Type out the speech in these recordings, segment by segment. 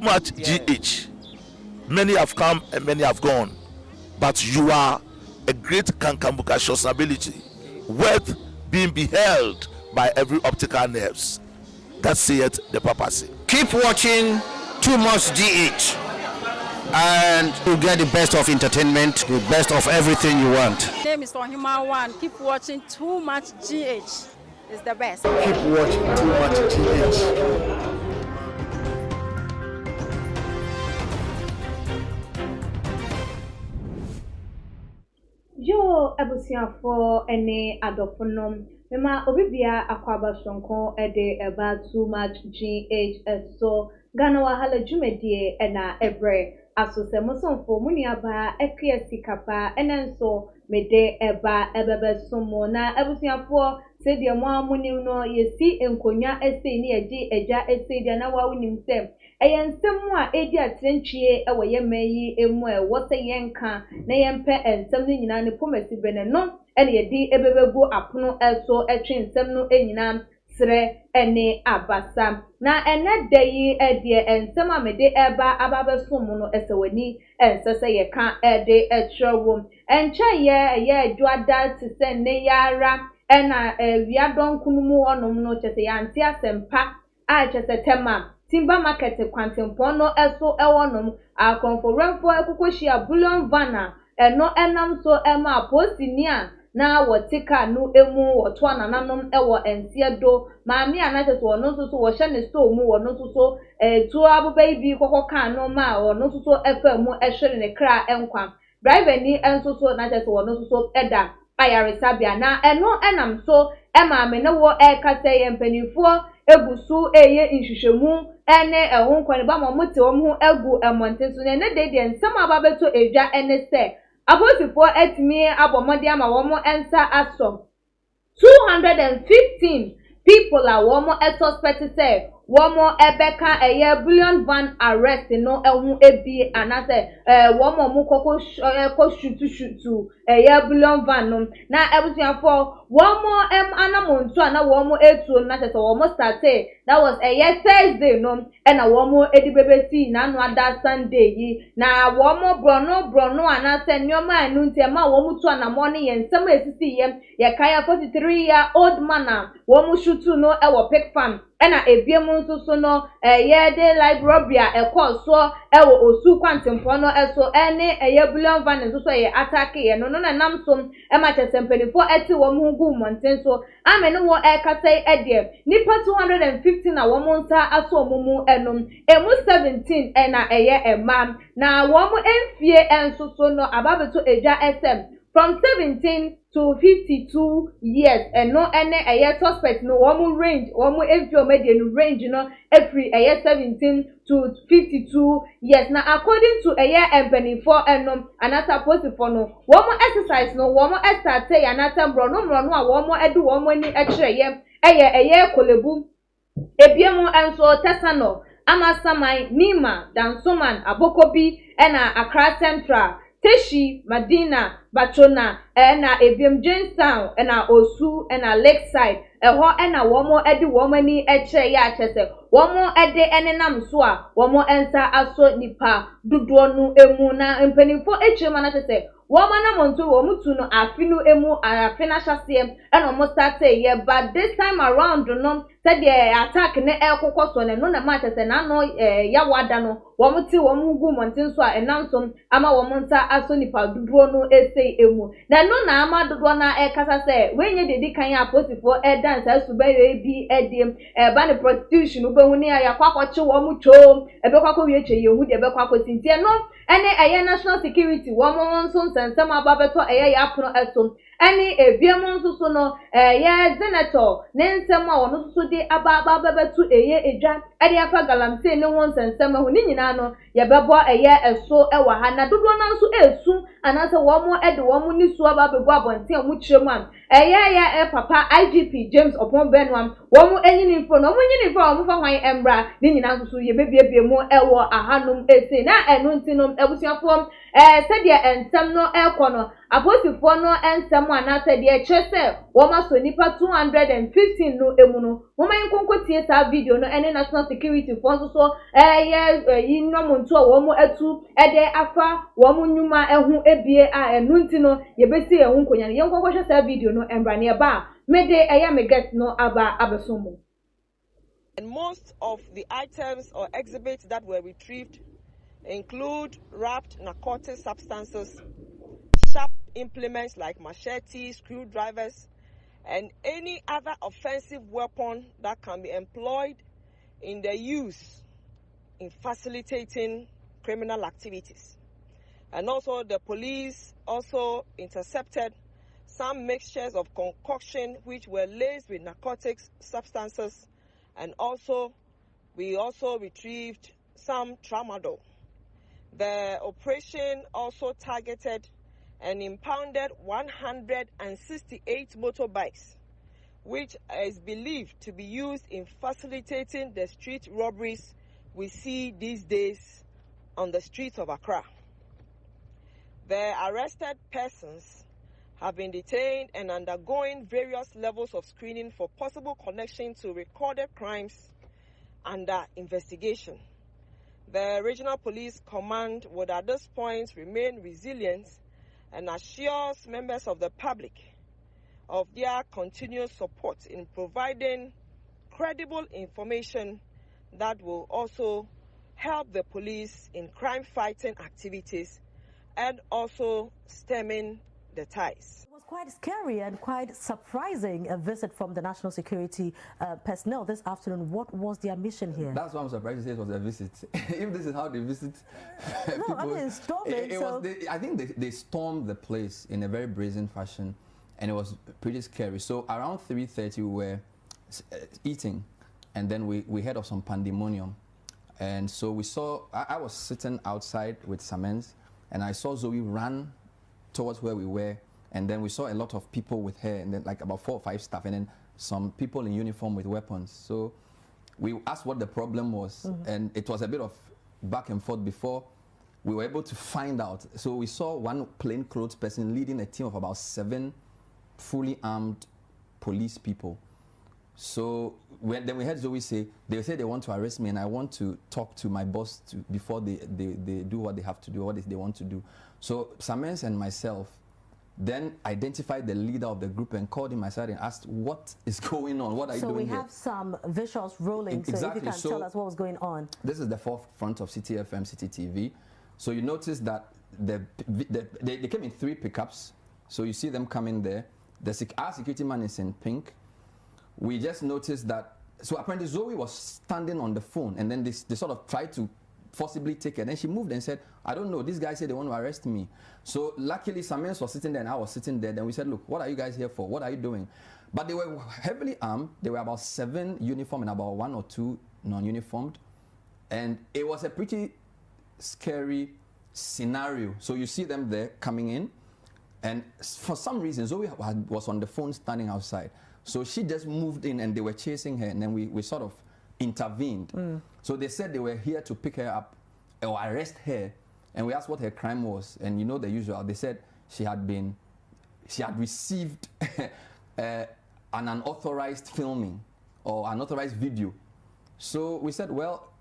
too much GH. Many have come and many have gone, but you are a great Kankambuka ability, worth being beheld by every optical nerves. That saith the papacy. Keep watching Too Much GH, and you get the best of entertainment, the best of everything you want. My name is Human One. Keep watching Too Much GH. It's the best. Keep watching Too Much GH. Yo, abusia for any adoponom. Mema obibia akwaba sonko ede eba Too Much GH so Ghana wahala jumedie ena ebre asose mosonfo muniaba ekriesi kapa enenso mede eba ebebe somo na abusia for sedie mo amunim no yesi enkonya ese ni eji eja ese dia na wawunim sem eyensem a edi atrenchie ewo yemeyi emu wose yenka na yempe ensem ni nyina ne pomasi bene no ene yedi ebebegu apono eso etwensem no enyina sre ene abasa na ene deyi edie ensem amede eba ababesom no esewani ensese yeka ede etrewo enche ye adwada tse ne yara ena wiadon kunumu onom no chese yanti asempa a chese tema timber market kwantempo no eso ewonom akonforenfo ekokohia Bullion vana eno enam so ema postnia na wotika no emu woto anananom ewo ensiedo maami anachese wono so wo hye ne store mu wono so tu abubai bi kokoka no ma wono so efa mu ehwere ne kra enkwa driver ni enso so na chese wono so eda Arrésted na eno enam so ema me ne wo ekase yempanifo egusu eye nhwehwemu ene ehun kwani ba mo mute wo mu egu emonte so ne de nsem ababeto edwa ene se abosifo etimi abomode ama wo mo ensa asom 215 people are wo mo suspect say wo mo ebeka eye Bullion van arrest no ehun ebi anase wo mo mu koko shutu eye Bullion van no na ebusuafo wo mo anamontu ana wo mo etu na tese wo mo start that was eye Thursday no na wo mo edibebesi na no ada Sunday yi na wo mo brono anase nyoma anu ntema wo mu tu ana mo ne yensem esisi ye kaya 43-year-old man wo mo shutu no ewo pig farm ena ebiemu nso no de library so ewo osu kwantempo no eso ene Bullion van nso ye attack ye no na nam so ema chesempenifo eti wo mu gu monten so amene wo kasai ede nipa 250 na wo mu nsa aso mumu enom emu 17 ena ema na wo mu enfie enso so no ababeto eja SM from 17 to 52 years and no any suspect no one range one enfio media no range no every 17 to 52 years now according to empany for enom and supposed for no one exercise no one start say anata bro no a one edu one ni ekire kolebu ebiemu enso tesano amasamai nima dansoman abokobi ena Accra Central Teshi, Madina, Bachona, ena Ebiem Jamestown, ena Osu, ena Lakeside, eho ena womo edi womani eche ya chese, womo ede enenam soa, womo ensa aso nipa, duduonu emu na empenifo eche mana chese, womo na montu womutu no afinu emu afina shasiem, ena mo start ye, but this time around no, said the attack ne ekoko ne no na ma chese na no ya wada no, womuti womugu montin so enansom ama womonta aso nipa duduonu ese emu. Na no na ama dodo na ekasa se wenye dedi kan ya posifo dance asubere bi ediem ba ne prostitution ubehu ne ya kwakwache wo mu chom ebe kwakwo wieche yehu de ebe kwakwo tintie no ene national security wo mo nso nsensem ababeto ya apono esom ene ebiem nso so no senator ne nsem a wono so de aba bebetu edwa ede afa galamse ne won nsensem hu ni nyina no ye bebo eso ewa ha na dodo na nso esu anase womo e de womo ni so aba begu abonten a mu kirem am papa IGP James Opon Benwam womo enyini fo no mo nyini fo womo fa hwan embra ni nyina nso ye bebiebie mu ewo ahanum ese na enu ntinom ebusuafo sede ensem no ekono aposifo no ensem anase de chese woma so nipa 215 no emu no woma nkonkotie sa video no ene national security force so yi nomo nto a womo atu ede afa womo nyuma ehu ebie a enu ntino ye besi ehu nkonya ye nkonkoshe sa video no embra ne ba mede me get no aba abesomo. And most of the items or exhibits that were retrieved include wrapped narcotic substances, sharp implements like machetes, screwdrivers, and any other offensive weapon that can be employed in the use in facilitating criminal activities. And also the police also intercepted some mixtures of concoction which were laced with narcotics substances, and we also retrieved some tramadol. The operation also targeted and impounded 168 motorbikes, which is believed to be used in facilitating the street robberies we see these days on the streets of Accra. The arrested persons have been detained and undergoing various levels of screening for possible connection to recorded crimes under investigation. The Regional Police Command would at this point remain resilient and assures members of the public of their continuous support in providing credible information that will also help the police in crime-fighting activities and also stemming the ties. It was quite scary and quite surprising, a visit from the national security personnel this afternoon. What was their mission here? That's why I'm surprised to say it was a visit. If this is how they visit no, people, I mean, storming. I think they stormed the place in a very brazen fashion, and it was pretty scary. So around 3:30 we were eating, and then we heard of some pandemonium. And so we saw, I was sitting outside with Samens, and I saw Zoe run towards where we were, and then we saw a lot of people with her, and then like about 4 or 5 staff, and then some people in uniform with weapons. So we asked what the problem was, and it was a bit of back and forth before we were able to find out. So we saw one plainclothes person leading a team of about 7 fully armed police people. So then we heard Zoe say, they say they want to arrest me, and I want to talk to my boss before they do what they have to do, what they want to do. So Samens and myself then identified the leader of the group and called him aside and asked, what is going on? What are you doing here? So we have some visuals rolling, exactly. So if you can tell us what was going on. This is the forefront of City FM, City TV. So you notice that they came in 3 pickups. So you see them coming there. Our security man is in pink. We just noticed that, so apparently Zoe was standing on the phone, and then they sort of tried to forcibly take her. Then she moved and said, I don't know, these guys said they want to arrest me. So luckily Samens was sitting there and I was sitting there. Then we said, look, what are you guys here for? What are you doing? But they were heavily armed. There were about 7 uniformed and about 1 or 2 non-uniformed. And it was a pretty scary scenario. So you see them there coming in, and for some reason Zoe was on the phone standing outside. So she just moved in and they were chasing her, and then we sort of intervened. So they said they were here to pick her up or arrest her, and we asked what her crime was, and you know the usual. They said she had received an unauthorized filming or unauthorized video. So we said, well,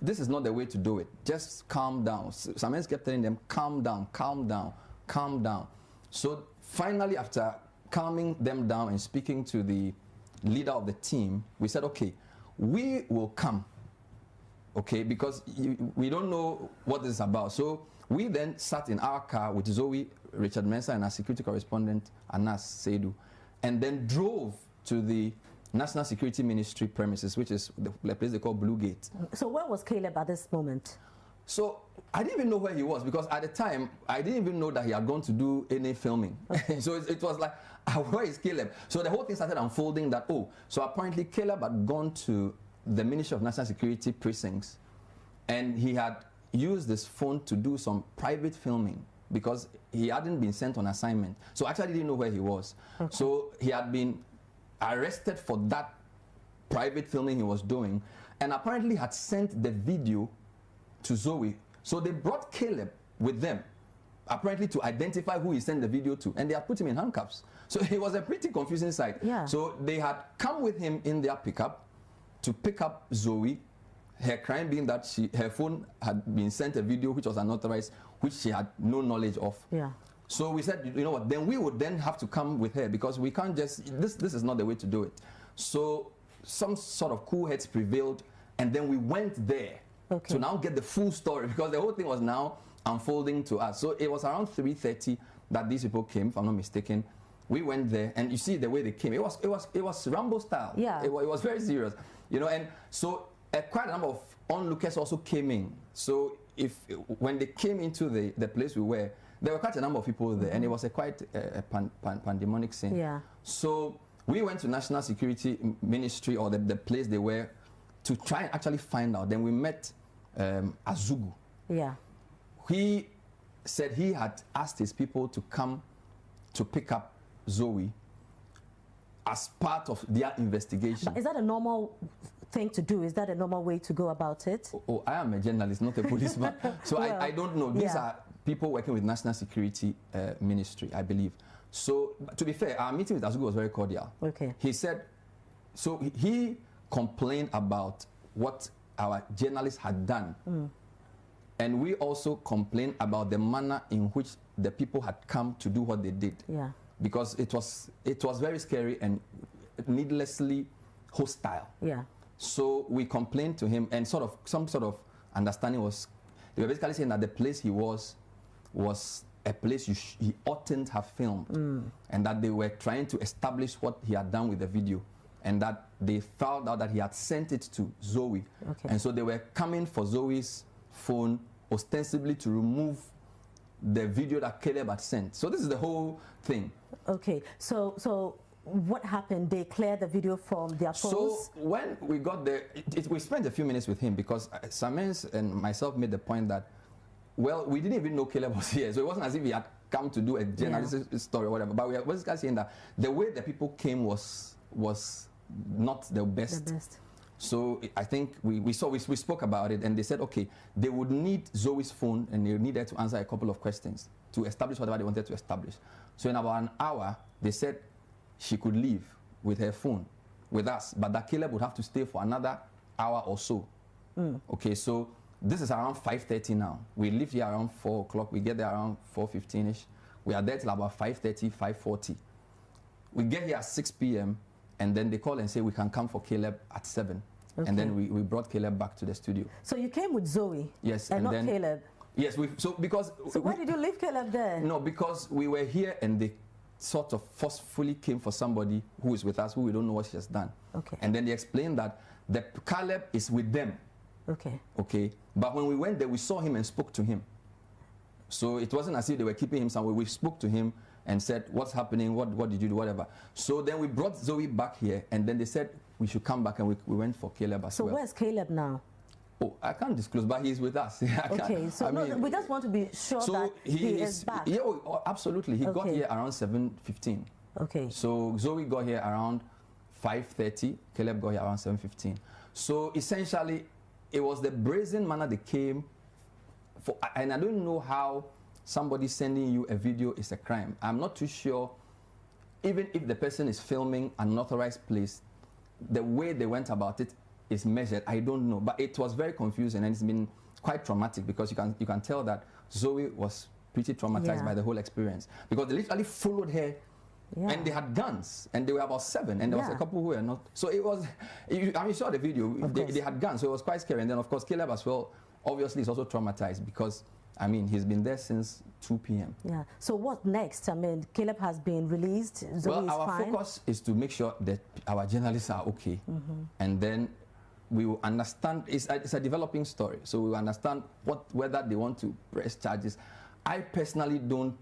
this is not the way to do it. Just calm down. Samens kept telling them, calm down, calm down, calm down. So finally, after calming them down and speaking to the leader of the team, we said, okay, we will come, okay, because we don't know what this is about. So we then sat in our car with Zoe, Richard Mensah, and our security correspondent, Anas Seidu, and then drove to the National Security Ministry premises, which is the place they call Blue Gate. So where was Caleb at this moment? So I didn't even know where he was, because at the time, I didn't even know that he had gone to do any filming. Okay. So it was like, where is Caleb? So the whole thing started unfolding that, oh, so apparently Caleb had gone to the Ministry of National Security precincts, and he had used this phone to do some private filming because he hadn't been sent on assignment. So I actually didn't know where he was. Okay. So he had been arrested for that private filming he was doing, and apparently had sent the video to Zoe. So they brought Caleb with them, apparently to identify who he sent the video to, and they had put him in handcuffs. So it was a pretty confusing sight. Yeah. So they had come with him in their pickup to pick up Zoe, her crime being that her phone had been sent a video which was unauthorized, which she had no knowledge of. Yeah. So we said, you know what, then we would then have to come with her, because we can't just, this is not the way to do it. So some sort of cool heads prevailed, and then we went there to now get the full story, because the whole thing was now unfolding to us. So it was around 3:30 that these people came, if I'm not mistaken. We went there, and you see the way they came. It was Rambo style. Yeah. It was very serious, you know. And so quite a number of onlookers also came in. So when they came into the place we were, there were quite a number of people there, and it was quite a pandemonic scene. Yeah. So we went to National Security Ministry, or the place they were, to try and actually find out. Then we met Azugu. Yeah. He said he had asked his people to come to pick up Zoe as part of their investigation. But is that a normal thing to do? Is that a normal way to go about it? Oh, I am a journalist, not a policeman. So well, I don't know. These are people working with National Security Ministry, I believe. So to be fair, our meeting with Azugu was very cordial. Okay. He said, so he complained about what our journalists had done. And we also complained about the manner in which the people had come to do what they did. Yeah. Because it was very scary and needlessly hostile. Yeah. So we complained to him, and some sort of understanding was, they were basically saying that the place he was a place he oughtn't have filmed, and that they were trying to establish what he had done with the video, and that they found out that he had sent it to Zoe. Okay. And so they were coming for Zoe's phone ostensibly to remove the video that Caleb had sent. So this is the whole thing. Okay, so what happened? They cleared the video from their phones? So when we got there, we spent a few minutes with him, because Samens and myself made the point that, well, we didn't even know Caleb was here, so it wasn't as if he had come to do a journalistic story or whatever, but we were basically saying that the way the people came was not the best. So I think we spoke about it, and they said, okay, they would need Zoe's phone, and they needed to answer a couple of questions to establish whatever they wanted to establish. So in about an hour, they said she could leave with her phone with us, but that Caleb would have to stay for another hour or so. Okay, so this is around 5:30 now. We leave here around 4 o'clock. We get there around 4:15ish. We are there till about 5:30, 5:40. We get here at 6 p.m. and then they call and say we can come for Caleb at 7. Okay. And then we brought Caleb back to the studio. So you came with Zoe? Yes. And not then, Caleb? Yes. So why did you leave Caleb there? No, because we were here and they sort of forcefully came for somebody who is with us, who we don't know what she has done. Okay. And then they explained that the Caleb is with them. Okay. Okay. But when we went there, we saw him and spoke to him. So it wasn't as if they were keeping him somewhere. We spoke to him and said, what's happening? What did you do? Whatever. So then we brought Zoe back here, and then they said we should come back, and we went for Caleb as well. So where's Caleb now? Oh, I can't disclose, but he's with us. Okay, so we just want to be sure that he is back. Yeah, absolutely. He got here around 7:15. Okay. So Zoe got here around 5:30. Caleb got here around 7:15. So essentially, it was the brazen manner they came for, and I don't know how somebody sending you a video is a crime. I'm not too sure, even if the person is filming an unauthorized place, the way they went about it is measured. I don't know, but it was very confusing, and it's been quite traumatic, because you can tell that Zoe was pretty traumatized by the whole experience, because they literally followed her. Yeah. And they had guns, and they were about 7, and there was a couple who were not. So it was, I mean, you saw the video, they had guns, so it was quite scary. And then, of course, Caleb as well, obviously, is also traumatized, because, I mean, he's been there since 2 p.m. Yeah. So what next? I mean, Caleb has been released. Zoe is our focus is to make sure that our journalists are okay. And then we will understand, it's a developing story, so we will understand whether they want to press charges. I personally don't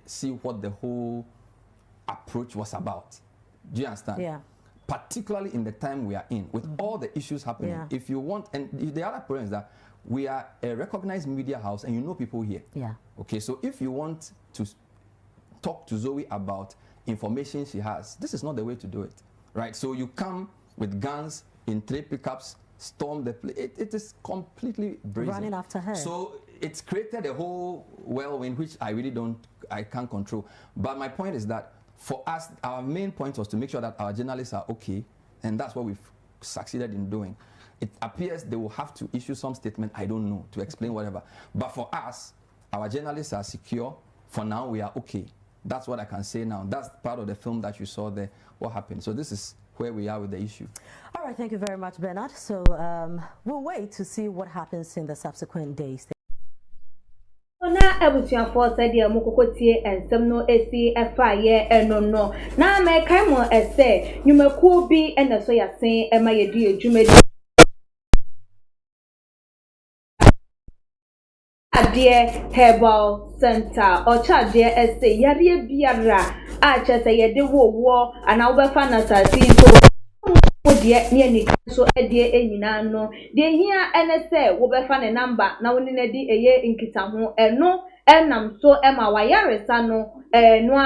see what the whole approach was about. Do you understand? Yeah. Particularly in the time we are in, with all the issues happening. If you want, and the other problem is that we are a recognized media house and you know people here. Yeah. Okay, so if you want to talk to Zoe about information she has, this is not the way to do it, right? So you come with guns in 3 pickups, storm the place. It is completely brazen. Running after her. So it's created a whole whirlwind which I can't control. But my point is that for us, our main point was to make sure that our journalists are okay, and that's what we've succeeded in doing. It appears they will have to issue some statement, I don't know, to explain whatever. But for us, our journalists are secure. For now, we are okay. That's what I can say now. That's part of the film that you saw there, what happened. So this is where we are with the issue. All right, thank you very much, Bernard. So we'll wait to see what happens in the subsequent days. Na ebusuafo said ye mokokotie ensem no esi efa ye enono na me kai mo ese nyumakuo bi ena so yasen ema ye di edwumadi adie herbal center ochadie ese yare biara a chese ye de wo ana wo befa na sasi so odie ne ani so edie enyina no de hia enese wo befa ne number na woni na di eye nkita ho eno enam so ema wayaresa no no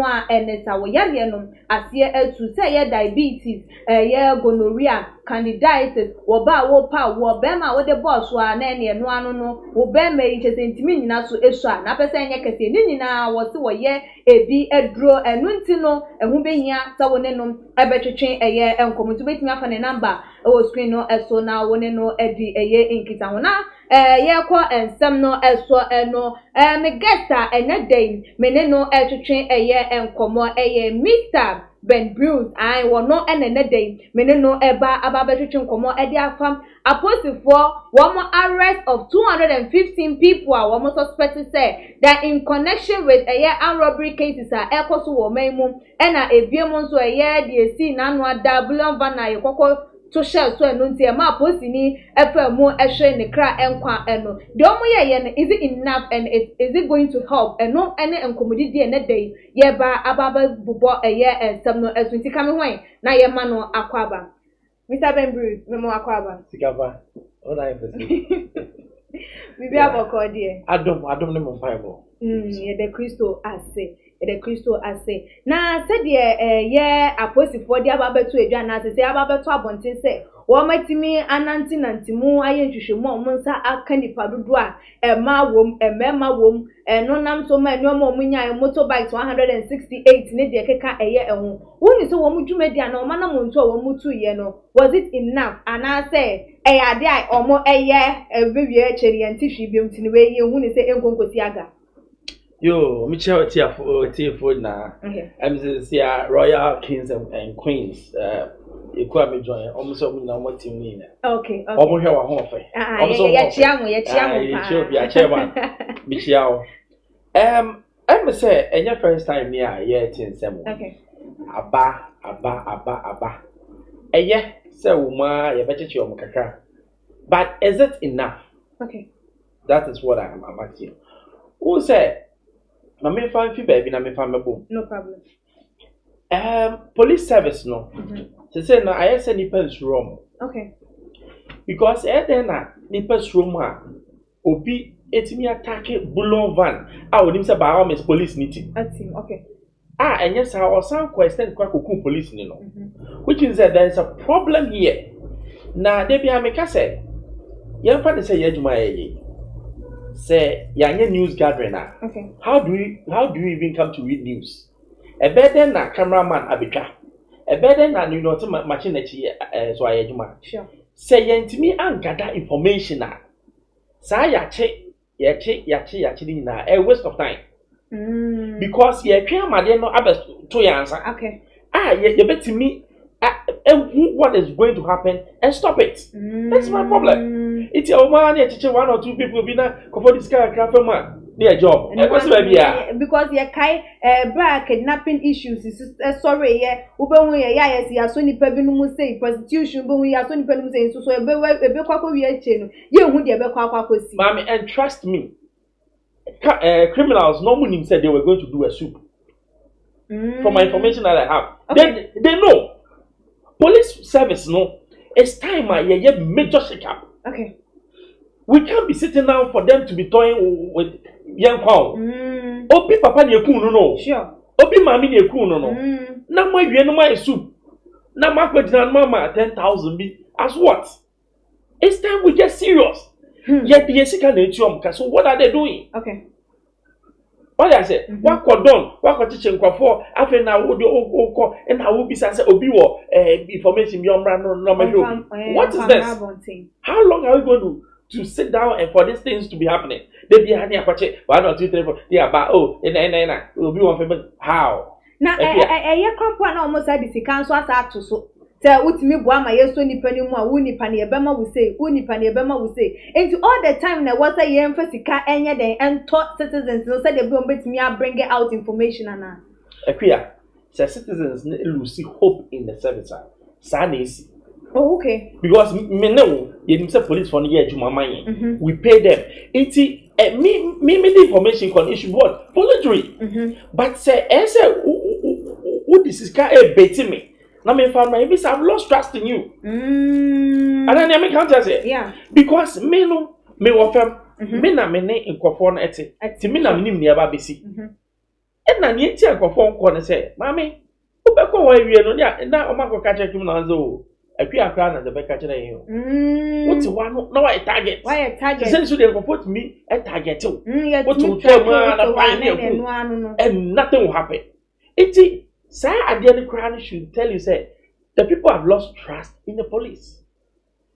a enesa wo yare no asie etu se ye diabetes ye gonorrhea candidiasis wo ba wo pa wo be ma wo de boss wa na ene no anu no wo be ma yi chese ntimi nyina so esu a na pese enye kese ni nyina wo se wo ye ebi edro enu nti no ehu behia sa wo ne no ebetwetwe eye enkomo to betimi afa ne number o screen no eso na wo ne no edi eye nkita ho na ye ko ensem no eso eno me gesta enedem me ne no etwetwe eye enkomo eye Mr. Ben Bruce I will no enedem me ne no eba ababetwetwe enkomo edi afam apostle one more arrest of 215 people are one more suspected say that in connection with a year armed robbery cases are ekoso wo maimu ena ebiemu nso a year the see na no ada Bullion van na yekoko to share so eno ntia ma post ni efemu ehwe ne kra enkwa eno de omo ye is it enough and is it going to help eno ene enkomodidi ene dey ye ba ababa bubo eye ensem no esunti kame hwan na ye ma no akwaba Mr. Ben Bruce memo akwaba sikava ona efesi bibi aboko die adom ne mo paibo ye de Kristo ase na said ye apostle di ababetu edwa na se ababetu abonten se wo matimi ananti nantimu aye nhwehwemu omunsa aka nipa dodo a ema wom no nam so ma nneoma omunya motorbikes 168 ne de keka eye eho woni se wo mudwumadi ana oma na monto wo mutu ye no was it enough ana say ade ai omo eye ebewie echeri antihwi biom tini we ye huni se enkonkosi aga yo mi chewa tia na MCC Royal Kings and Queens ekwa me join almost omo na omo team ni na okay omo hwe wa ho fe ya chiamu pa ya chewa mi chiao em say enya first time me a ye tin semo okay aba eye say uma ye becheche omo kakra but is it enough? Okay, that is what I'm asking you. Who said na me fan fi baby na me fan mebo no problem. Police service no say na I say nipa nsurom. Okay, because then na nipa nsurom a obi etimi attack Bullion van a onim say ba miss police meeting team. Okay, and yes our sound question kwa koku police ni no which is that there is a problem here na dey bia me ka say yan fa dey say yejuma ye say yanye news gathering na okay, how do you even come to read news a better na cameraman abetwa a better na you know machine na chi so ayejuma sure say yentimi angada information na sa yache ni na a waste of time because ye twa amade no abeto yansa okay ye betimi what is going to happen and stop it. That's my problem. It's your man, you one or two people be na for this kind of crap man. Their job. Because you kai bra kidnapping issues is sorry yeah. Ube we ya si aso ni pa bi no mu say prostitution be we aso ni pa no mu say so ebe kwakwa wi ache no. Ye hu de ebe kwakwa si. Mami, and trust me. Criminals no munim said they were going to do a soup. From my information that I have. Okay. They know. Police service no, it's time ye major shake up. Okay. We can't be sitting down for them to be toying with young cow. Obi papa ni ekunu no. Sure. Obi mami ni ekunu no. Na ma wie no ma soup. Na ma kwedina mama 10,000 bi. As what? It's time we get serious. Yet the sika na etuom ka. So what are they doing? Okay. What I say? What cordon? What ko teach nkwafo? Afi na wo de okọ and na wo bisa say obi wo information bi omra no ma do. What is this? How long are we going to sit down and for these things to be happening? They be hani akwache 1 2 3 4 they about obi won famous how? Na ye krampo na almost said the council asa to so say utimi bua ma yeso nipa ni mu a wo nipa na ebema wo say wo nipa na ebema wo say into all the time na what say ye emphasica enye den ento citizens no say they be betimi a bring out information ana Equia say citizens lose hope in the service sa na esi. Oh, okay. Because me know you say police for year juma man we pay them me the information con issue what voluntary but say who this is can bait me now me found my maybe I've lost trust in you and then I make counter say yeah because me no me wo fam me na me ne nkofo na ete ti me na nim ne aba besi e na ne ti nkofo nko ne say mami obekọ wa wie no na o mako ka check na zo akwa akra na the beka chere yin what one no why target since so they report me a target what to tell na find and nothing will happen it say Adiani Crown should tell you say the people have lost trust in the police.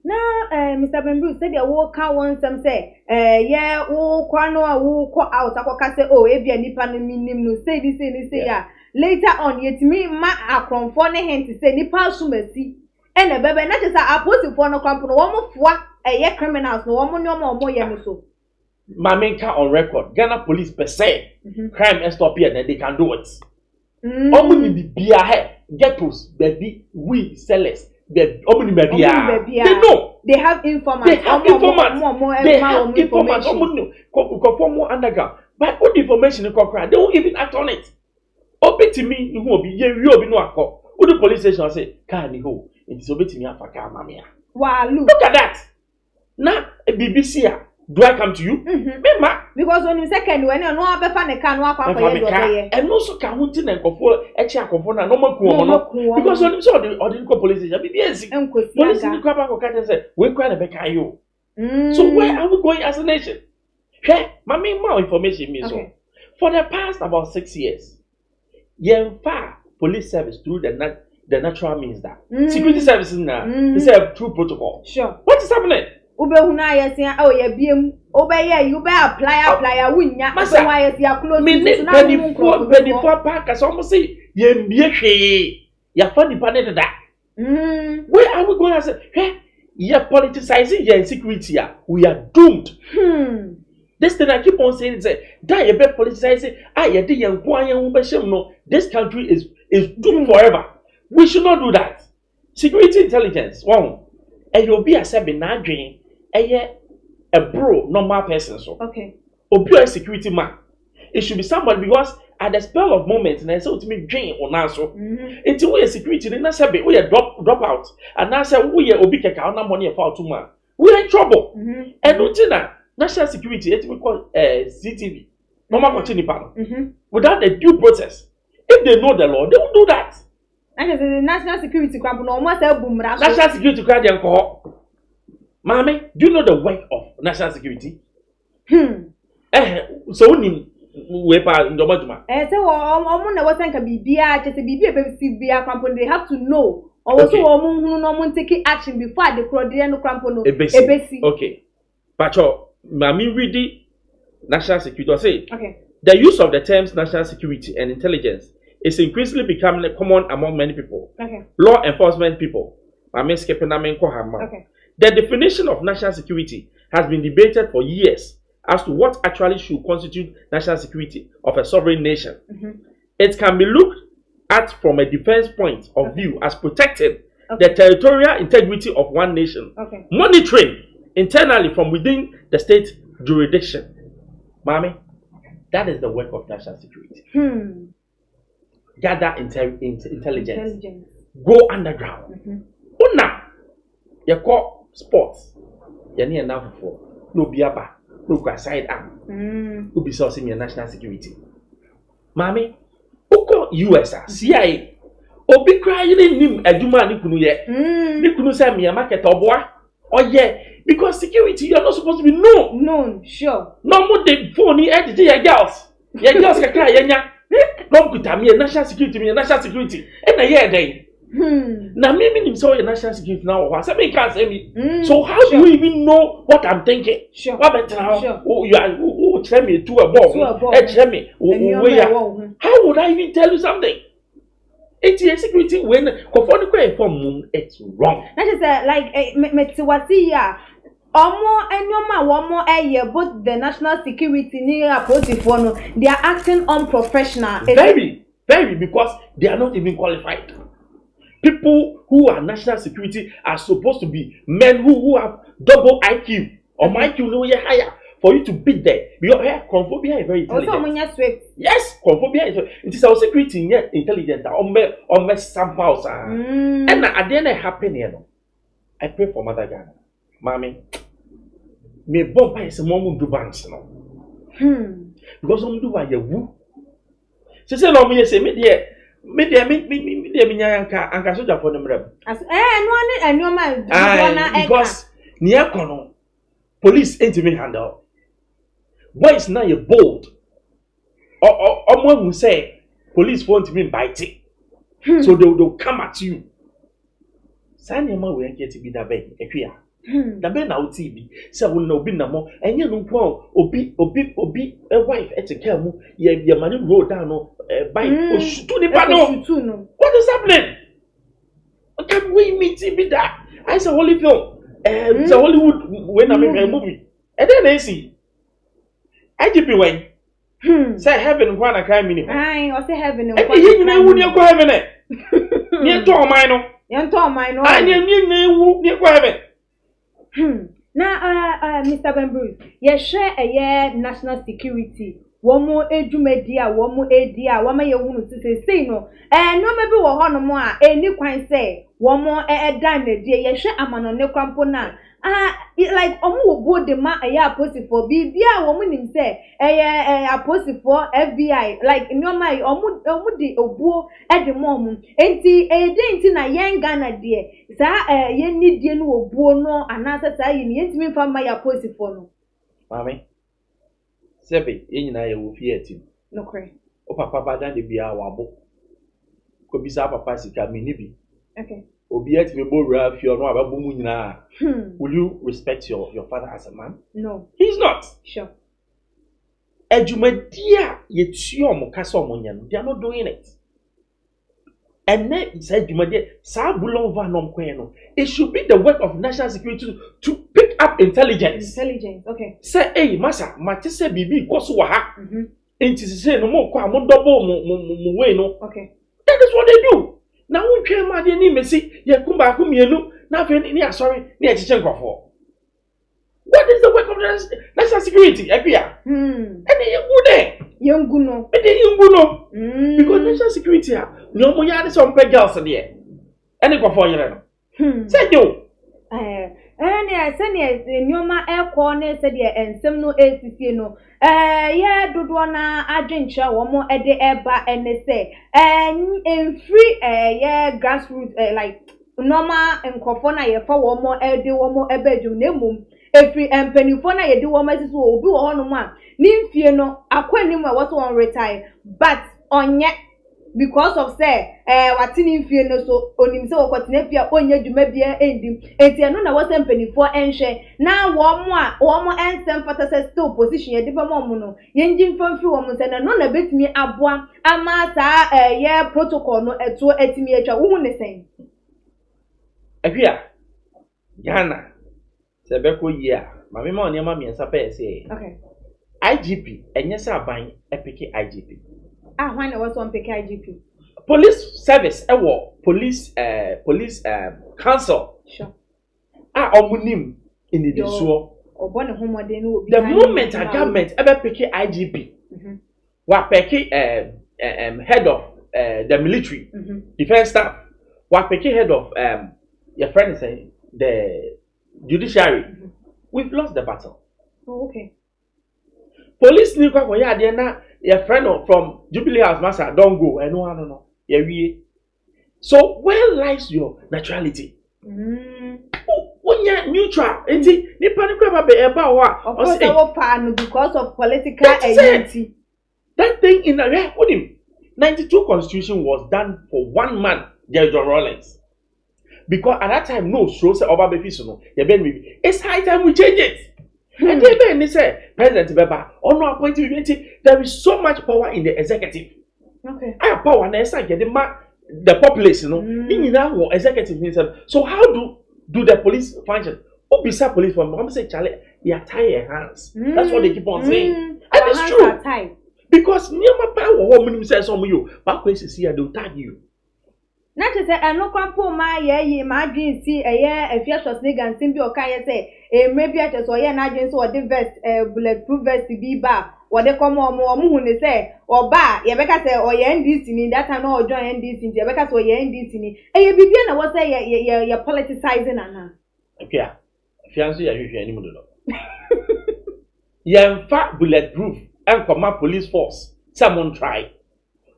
Now, Mr. Bembu said the walk out one some say, yeah, oh, Kwano, who call out, I say, oh, if you nipa no minim no say this, yeah. Later on, yet me, ma, a conform hand to say, nipa sumesi, and a baby, not just a opposite for no company, one more what a year criminals, no one more yamuso. Mamenka on record, Ghana police per se, crime and stop here, then they can do it. Omuni be ghettos, baby, we sellers. They know. They have informants. They have informants. More underground. But what information they won't even act on it. Open to me, you will be you be no akọ. Who the police station say, "Can you it is open to me after mamia." Wow, look at that. Now BBC do I come to you? Because when you second when you know abefa ne kan no akwa for and also can hunti na nkofo echi akofo na no maku no because when you saw the ordinary police station BBC police ni kwa ba ko ka say we kwa na be kan you. So where are we going as a nation? Hey, mami more information me so. For the past about 6 years, far police service through the natural means that security services now they say through protocol. Sure. What is happening? Ube huna yesia oh ye biem obe you be apply wunya so why yesia close me 24 pack so almost say ye mbie hwe ya fa nipa ne da where are we going as hey ye politicizing your insecurity we are doomed this thing I keep on saying is that ye be politicizing ye dey yanko ayen be shem no this country is doomed forever. We should not do that. Security intelligence one and you'll be a seven adwin a bro normal person so okay obi a security man it should be somebody because at the spell of moment and say to me drain on also until we security na say we drop out and now say we obi keka na money for too man we are in trouble and until na national security it we call CTV normal continue without the due process. If they know the law they will do that. And the national security crap no almost a boom national security crap dem ko Mami, do you know the work of national security? So we pa ndobajuma. Say omo na we think bibia just bibia be bibia crampon they have to know. Also omo hunu no omo take action before the crowd no crampon no ebesi. Okay. Pacho, mami read the national security say. Okay. The use of the terms national security and intelligence is increasingly becoming common among many people. Okay. Law enforcement people. Mami skipping na menko hama. Okay. The definition of national security has been debated for years as to what actually should constitute national security of a sovereign nation. It can be looked at from a defense point of view as protecting the territorial integrity of one nation, monitoring internally from within the state jurisdiction. Mami, that is the work of national security. Gather intelligence. Go underground. Una, you call sports. You need enough for no biaba, no go side arm. Who be sourcing your national security. Mommy, Oko US, CIA. Obi crying in him a Juma Nikunu yet. Nikunu send me a market or boy. Oh, yeah, because security, you're not supposed to be known. No, sure. No more the phone, edited your girls. Your girls can cry, yeah. No good to me, national security, national security. And a year day. Now, maybe him saw your national security now. Somebody can't say me. So, how do you even know what I'm thinking? Sure. What better now? Sure. Oh, you are, tell me to a ball. Tell me. How would I even tell you something? It's security when Kofi from it's wrong. That is like metiwasiya. Omo enyoma womo eye both the national security near Kofi they are acting unprofessional. Very because they are not even qualified. People who are national security are supposed to be men who have double IQ or IQ no higher for you to beat them. Because Kofi is very intelligent. Yes, Kofi is. It is our security yet intelligent. On samples. And at the end it happen here. I pray for Mother Ghana. Mommy, me bomb by some mom do banks no. Because some do why you woo. She said, "No, me say me there anka soldier for them rem." No man because near kono police ain't me handle. Boys now you bold. Or who say police want me bite it. So they'll come at you. Sanyama we get to be that big. The ben now TV. So will no be no more. And you know, obi a wife at a camel. Your money roll down bike or shoot to the panel. What is happening? Can we meet TV that? I saw Holy film. It's a Hollywood when I make a movie. And then they see. IGP when say heaven one a crime minimum. I say heaven and you know who you go heaven it. Near to mine. Yan to mine. I near heaven. Now, Mr. Bembruce, you share a year national security. One more edumedia, one more idea, one may you want to say no. And no maybe one more, any quite say, one more a dime, dear, you share a man on the crampona. Like board the man a year posted for BBI woman him say a posted for FBI like no my omudi obo at the moment enti didn't na young Ghana dear sa ye need dear no obo no anasa sa yin yent me fa my posted for no mami sebe yin na ye wo fie ati no cray o papa bada de bia wabo ko bisa papa sika me ni bi okay Obi ati me borua fie no ababu mu nyina. Will you respect your father as a man? No. He's not. Sure. Ejumadia ye tuo mo kasa omo nya no. They are not doing it. And then he said Ejumadia sa Bullion van no no. It should be the work of national security to pick up intelligence. Intelligence. Okay. Say hey masa mate say bibi koso wa ha. Enti say no mo kwa mo double mo way no. Okay. That is what they do. Now we came out the name see ye kumba kumienu na fe ni asori ni echiche nkofo. What is the work of the national security epia? And you go there. Young no. And you go no. Because national security no mo ya some girls there. Any nkofo yere no. Say you. I send ye nyoma air corner said ye ensem no ACC no. Yeah, dodo na adwencha wo mo ede eba ene say en free yeah grassroots like normal nkofo na ye fa wo mo ede wo mo eba adwum na mum efri empanifo na ye de wo ma sisi obi wo hono mu a ni mfie no akwani mu a wo so on retire but onye because of say watini mfie no so onim se wokotena fia onye dwuma bia endim enti eno na wo sempanifo enhwe na wo mo ensem fata se still position ye de ba mo no ye njim famfi wo mo se na no na betimi aboa ama sa ye protocol no eto etimi atwa wo hu ne sen Ahia Ghana sebeko yia mama ma oniama miensa pa ese okay IGP enye se aban epeke IGP when I was on IGP police service police council sure omunim in the so the moment a government ever pick IGP wa pick head of the military defense staff wa pick head of your friend say the judiciary we've lost the battle Oh, okay. Police ni kwa ya de na your friend from Jubilee House master don't go. I know. Yeah, we. So where lies your naturality? When you're neutral, and the panic about because of political identity. That thing in the 92 Constitution was done for one man, John Rawlings. Because at that time, no show say Oba Befisono, it's high time we change it. And they say, President Beba, or no appointed, there is so much power in the executive. Okay. I have power, and I say, the populace, in executive himself. So how do the police function? Obisa police from I'm say Charlie, they are tied their hands. That's what they keep on saying. And it's true. Because near my power woman says on you, back when you see they'll tag you. Not to say I no crampo my my dream see a year if you just nigga and simple okay say maybe I just or na agent or the vest bulletproof vest be bar or they come on who they say or bar ye beka say or ye NDC ni that time or join NDC ni ye beka so ye NDC ni e ye bibia na what say ye politicizing ana okay if you answer you any mudo ye fa bulletproof and command police force someone try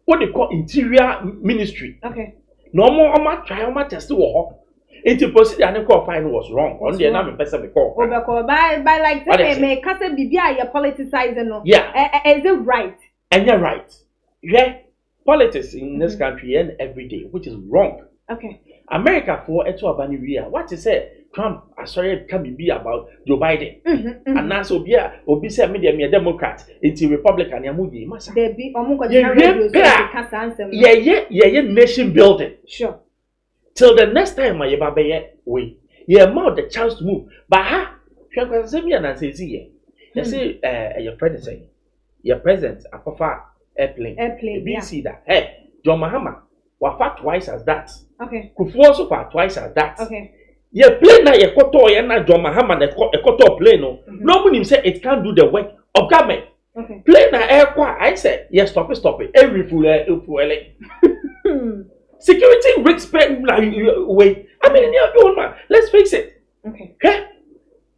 what they call interior ministry. Okay. No more try test war. Into procedure and call fine was wrong. On the name person before. By like say may cast bibia ya politicizing no. Yeah. Is it right? And you're right. Yeah. Politics in this country and every day, which is wrong. Okay. America for eto abani wia. What is it? Trump sorry can be about Joe Biden. And now so be obi say me Democrat, it's Republican ya mudi masa. There be omunko radio so yeah nation building. Sure. Till the next time my baby we amount the chance to move. But you say me and say you say your friend say your president akofa airplane. You see that. Hey, John Mahama was far twice as that. Okay. Kufu also far twice as that. Okay. Ye plane na ye koto ye na John Mahama na koto plane no. No one say it can't do the work of government. Okay. Plane na air kwa I say yes stop it. Every full security risks way. I mean man, let's face it. Okay. Okay?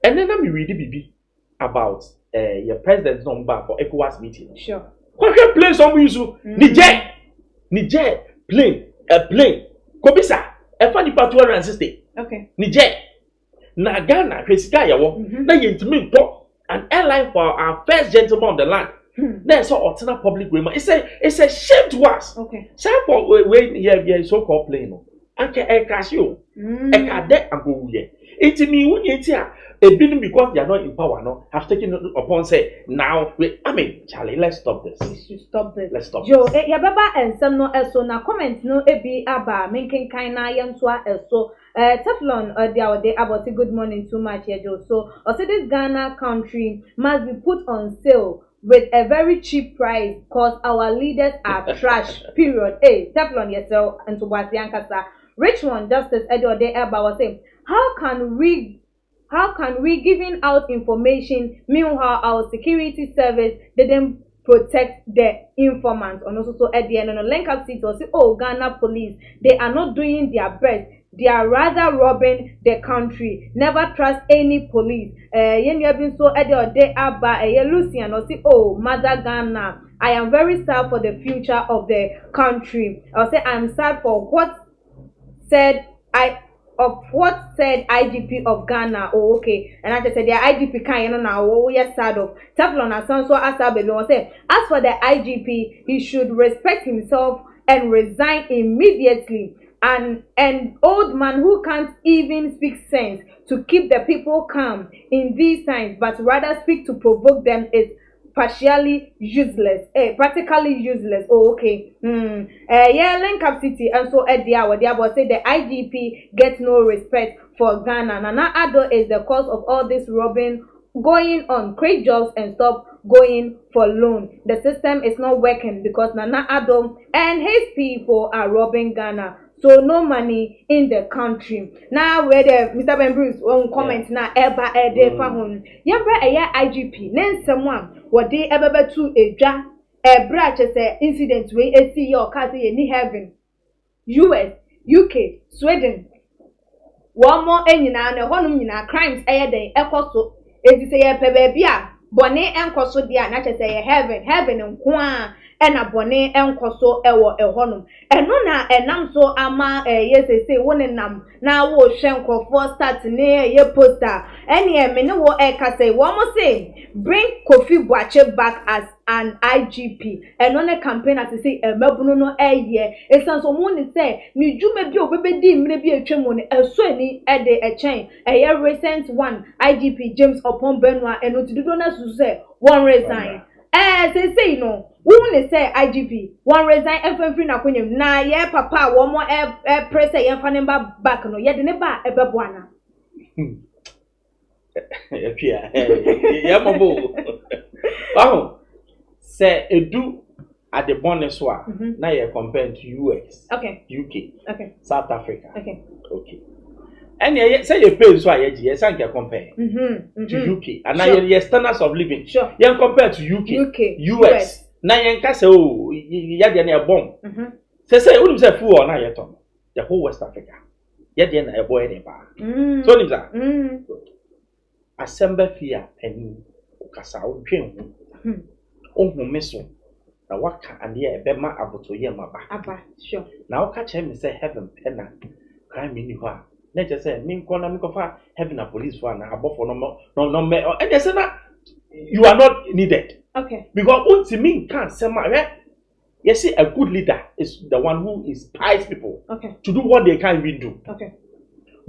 And then I'm reading BB about your president's number for ECOWAS meeting. Sure. What plane some use Niger plane Kobisa Efani pa 260. Okay. Niger. Na Ghana, Kwesika yawo. Na yentimi to an airline for our first gentleman on the land. Na so alternate public way. It's a shame to us. Okay. Some for when yeah so called plane no. Anke e crash you. E ka de ago ye. It me when yetia e been because they are not in power no have taken upon say now I mean Charlie, let's stop this. We should stop this. Let's stop. Yo, ya baba ensem no eso na comment no ebi aba menken kan na yentwa eso Teflon they about good morning too much here Joe. So also this Ghana country must be put on sale with a very cheap price because our leaders are trash. Period. Hey, Teflon yourself and to Wasiankasa. Richmond Justice Ediode Eba was saying, how can we giving out information meanwhile our security service didn't protect the informants? And also at the end on the link up seat or say, oh, Ghana police, they are not doing their best. They are rather robbing the country. Never trust any police. Yen you been so at your day about Lucian or say, oh, Mother Ghana, I am very sad for the future of the country. I'll say I'm sad for what said IGP of Ghana. Oh, okay. And I just said the IGP can now. Oh, yes, sad of Teflon and so Asabelon say, as for the IGP, he should respect himself and resign immediately. And an old man who can't even speak sense to keep the people calm in these times, but rather speak to provoke them is partially useless, practically useless. Oh, okay. Yeah, link up city and so at the hour they about say the IGP gets no respect for Ghana. Nana Addo is the cause of all this robbing going on. Create jobs and stop going for loan. The system is not working because Nana Addo and his people are robbing Ghana. So no money in the country. Now where the Mr. Ben Bruce won't comment now ever a day for home. Yambra a IGP. Then someone what they ever to a branch as a incident where a see your cousin in heaven. US, UK, Sweden. One more and one crimes a day echo so edi say ye pe baby a bone enkoso dia na che say ye heaven nko a ena bone enkoso ewo ehonum eno na enam so ama yesese wonenam na wo hwenkrofo start ne ye poster ene me ne wo eka say wo mo say bring Kofi Boakye back as an IGP eno ne campaign as say emabunu no eye esanso mo ni say ni dwuma bi obebedi mre bi atwemu ne eso ani ede echen eye recent one IGP James upon Benua eno tidodo na su say one resign say no who say IGP one resign every na kwenyem na ye papa wo mo press ye fa ne back no ye de ne ba ebebo ana Epia ya mabo say edu at the bonus one now you compare to US UK South Africa okay and say you pay so you compare to UK and now your standards of living you compare to UK US now you can say oh you dey na bomb say who say fool or now you turn the whole West Africa you dey na boy dey ba so ni za assemble fear penny ukasa odwen ho meso na waka ande e be ma abotoye maba aba sure na waka che me say heaven penna crime ni ho a na je say me nko na me ko fa heaven na police for na abofo no me and they say na you are not needed because ultimately can say ma you see a good leader is the one who inspires people to do what they can't even do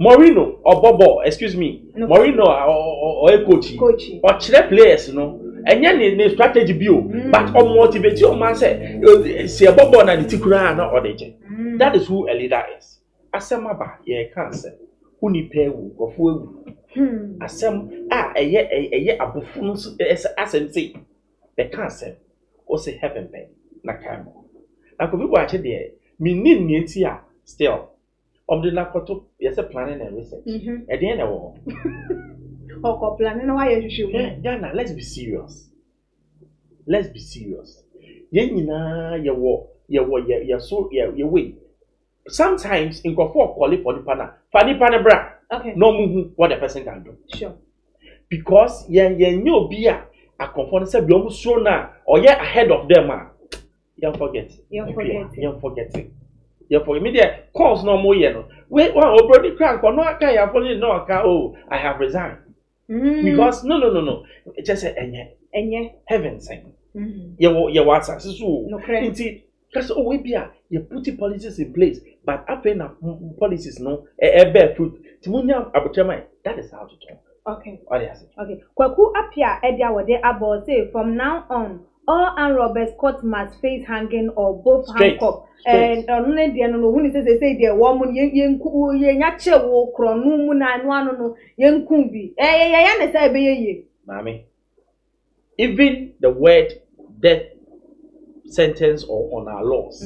Morino or Bobo, excuse me, Morino or a coach or chere players, and yan strategy build, but on motivate your man say a Bobo and the Tikura or the that is who a leader is. Asemaba, ye cancer, who ni pay or fool. Asem a ye abufunus as and say the cancer or say heaven pay, Nakamo. I could be watching there, me need still. Of the Nakoto, yes, a planning and research. At the end of all, planning why you should. Dana, let's be serious. Let's be serious. Yenina, your so your way. Sometimes in Kofi call it for the panel. Fanny Panabra. No move what the person can do. Sure. Because you be a conform say be almost so now or ahead of them. You forget. You for immediate calls no more yet. Wait, one already crank or no, I I have resigned. Because no. It just said, and yet, heaven saying, you what's so because we be you put the policies in place, but after policies no bear fruit. Timunya abuchama, that is how to talk. Okay. Okay. Kwaku apia edia wode abo say from now on all Rǒbbérs court must face hanging or both handcuffed. And only the no who say the woman yenku yenyache wo kronu mu na anu anu no yenku bi ya na say be ye mami even the word death sentence or on our laws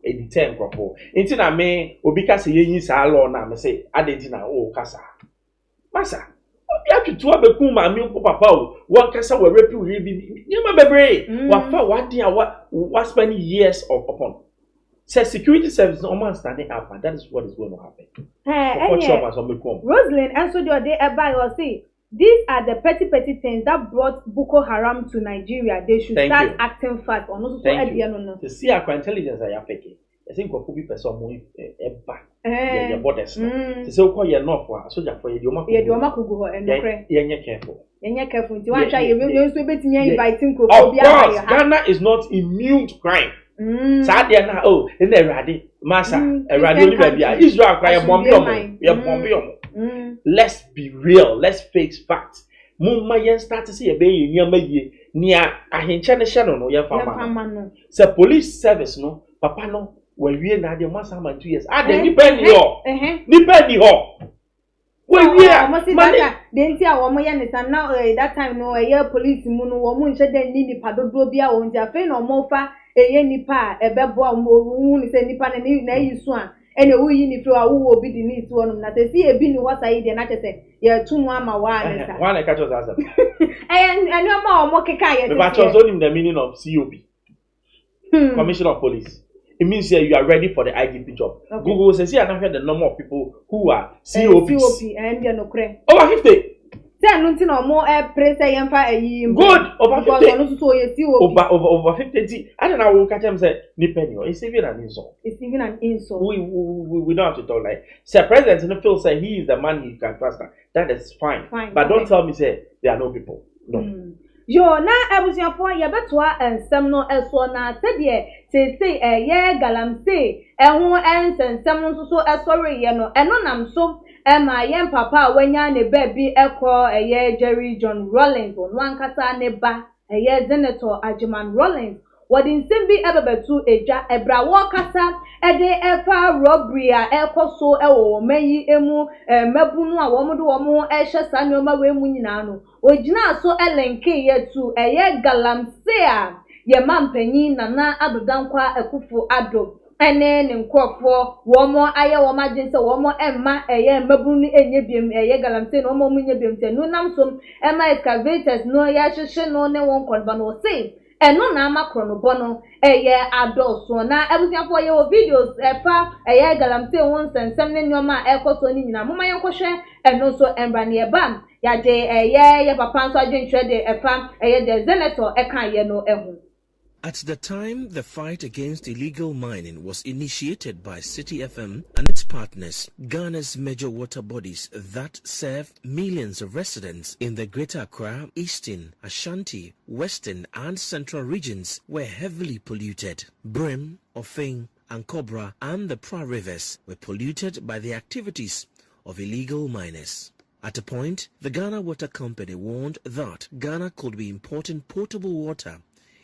a detain propo inti na me obi ka say yin sa law na me say adenti na o kasa masa obi atutu abeku mami ko papa o won kasa we rape we bi nyama bebre wa fa wa dia wa spend years upon. Say security service no man standing up, and that is what is going to happen. Rosalind answered your day about or say these are the petty things that brought Boko Haram to Nigeria. They should start acting fast. Or not to see our intelligence I fake. I think what could be person more back. Your borders. To say what you're not for soldier for you go and careful. You're careful. You want to inviting Ghana is not immune to crime. Sadia na in the Massa, Israel cry bomb. Let's be real, let's face facts. Mumma yen start to see a baby near a hinchana shadow no ya farmer. Say police service no, papa no, well we na the massa man 2 years. They depend ho. Well, didn't see our moyan now that time no a year police moon woman said they need padobia on their fin or mofa a nipa a bebo moon say nipa na you swan and a wee ni flow who will be the needs one that they see a bin what I did not say yeah 2 1 one I catch us as and no more mokeka but I told him the meaning of COP Commissioner of Police. It means you are ready for the IGP job. Google says, I don't hear the number of people who are COPs. and you're no cray. Over 50. Say no tin omo pray say yemfa ayi. Good. Over 50. Over Over 50. I don't know who catch him say nipenny. It's even an insult. It's even an insult. We don't have to talk like. Say president in the field say he is the man you can trust. That is fine. But don't tell me say there are no people. No. Yo na abusuafo ye betoa ensem no eso na sede say ye galamsey eho ensensem nso so esori ye no eno nam so ma ye papa wanya ne baby ekọ ye Jerry John Rawlings onu ankasa ne ba ye Senator Ajiman Rawlings wodi nsem bi ebebetu eja ebra wo kasa ede efa robbery a ekoso ewo mayi emu mabunu a wo modo wo mo ehye sanoma we mu nyina no ogina so elenke yetu eye galamsey a ye mampanyi nana adodankwa ekufu ado ene ne nkofo wo mo aye wo magin se wo mo emma eye mabunu enye biem eye galamsey no mo munye biem te no nam so emma excavators no ya hwehwe no ne won konba no say eno na amakro no bono eye adoso na ebusiafo ye o videos efa eye galamsey won sensem ne nyoma ekoso ni nyina moma yenkohwe eno so embra ne eba ya je ye papa nso adwenhwe de efa eye de Senator eka ye no ehu. At the time, the fight against illegal mining was initiated by City FM and its partners, Ghana's major water bodies that serve millions of residents in the Greater Accra, Eastern, Ashanti, Western and Central regions were heavily polluted. Brim, Ofeng, and Cobra and the Rǒbbérs were polluted by the activities of illegal miners. At a point, the Ghana Water Company warned that Ghana could be importing potable water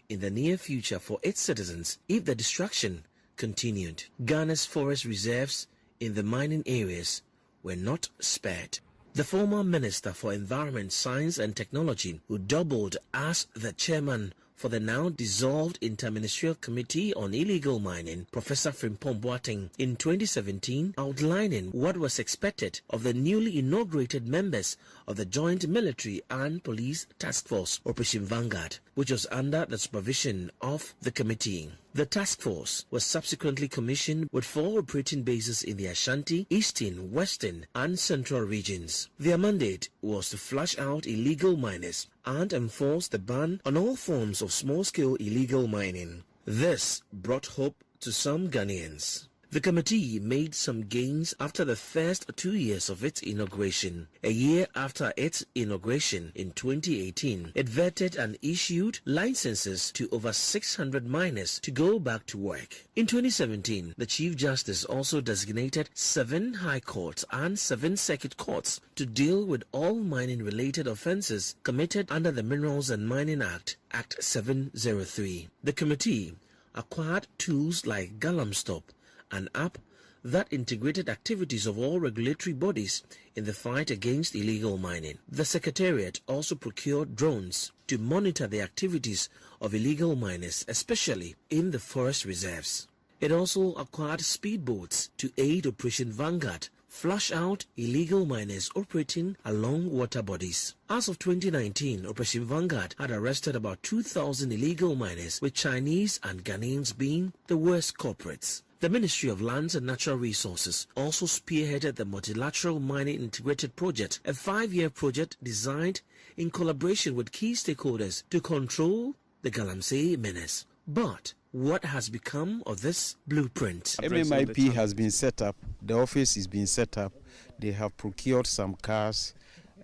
in the near future for its citizens if the destruction continued. Ghana's forest reserves in the mining areas were not spared. The former Minister for Environment, Science and Technology, who doubled as the chairman for the now dissolved Interministerial Committee on Illegal Mining, Professor Frimpong Boateng, in 2017, outlining what was expected of the newly inaugurated members of the Joint Military and Police Task Force, Operation Vanguard, which was under the supervision of the committee. The task force was subsequently commissioned with 4 operating bases in the Ashanti, Eastern, Western and Central regions. Their mandate was to flush out illegal miners and enforce the ban on all forms of small-scale illegal mining. This brought hope to some Ghanaians. The committee made some gains after the first 2 years of its inauguration. A year after its inauguration in 2018, it vetted and issued licenses to over 600 miners to go back to work. In 2017, the Chief Justice also designated 7 High Courts and 7 Circuit Courts to deal with all mining-related offences committed under the Minerals and Mining Act, Act 703. The committee acquired tools like Galamstop, an app that integrated activities of all regulatory bodies in the fight against illegal mining. The Secretariat also procured drones to monitor the activities of illegal miners, especially in the forest reserves. It also acquired speedboats to aid Operation Vanguard, flush out illegal miners operating along water bodies. As of 2019, Operation Vanguard had arrested about 2,000 illegal miners, with Chinese and Ghanaians being the worst culprits. The Ministry of Lands and Natural Resources also spearheaded the Multilateral Mining Integrated Project, a 5-year project designed in collaboration with key stakeholders to control the Galamsey menace. But what has become of this blueprint? MMIP has been set up, the office is being set up, they have procured some cars,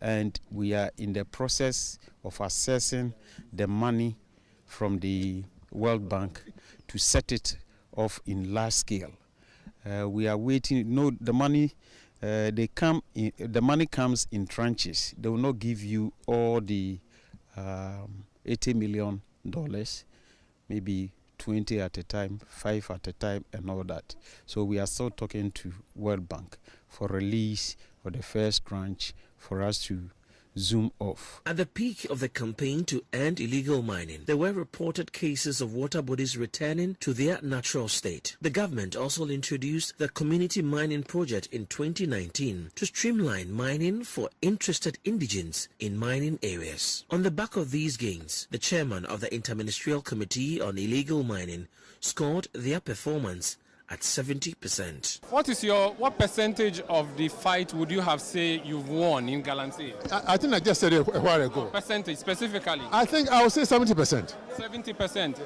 and we are in the process of assessing the money from the World Bank to set it off in large scale. We are waiting. No, the money the money comes in tranches. They will not give you all the $80 million, maybe 20 at a time, 5 at a time, and all that. So we are still talking to World Bank for release of the first tranche for us to zoom off. At the peak of the campaign to end illegal mining, there were reported cases of water bodies returning to their natural state. The government also introduced the Community Mining Project in 2019 to streamline mining for interested indigents in mining areas. On the back of these gains, the chairman of the Interministerial Committee on Illegal Mining scored their performance at 70%. What percentage of the fight would you have say you've won in Galamsey? I think I just said it a while ago. Percentage specifically? I think I would say 70%. 70%?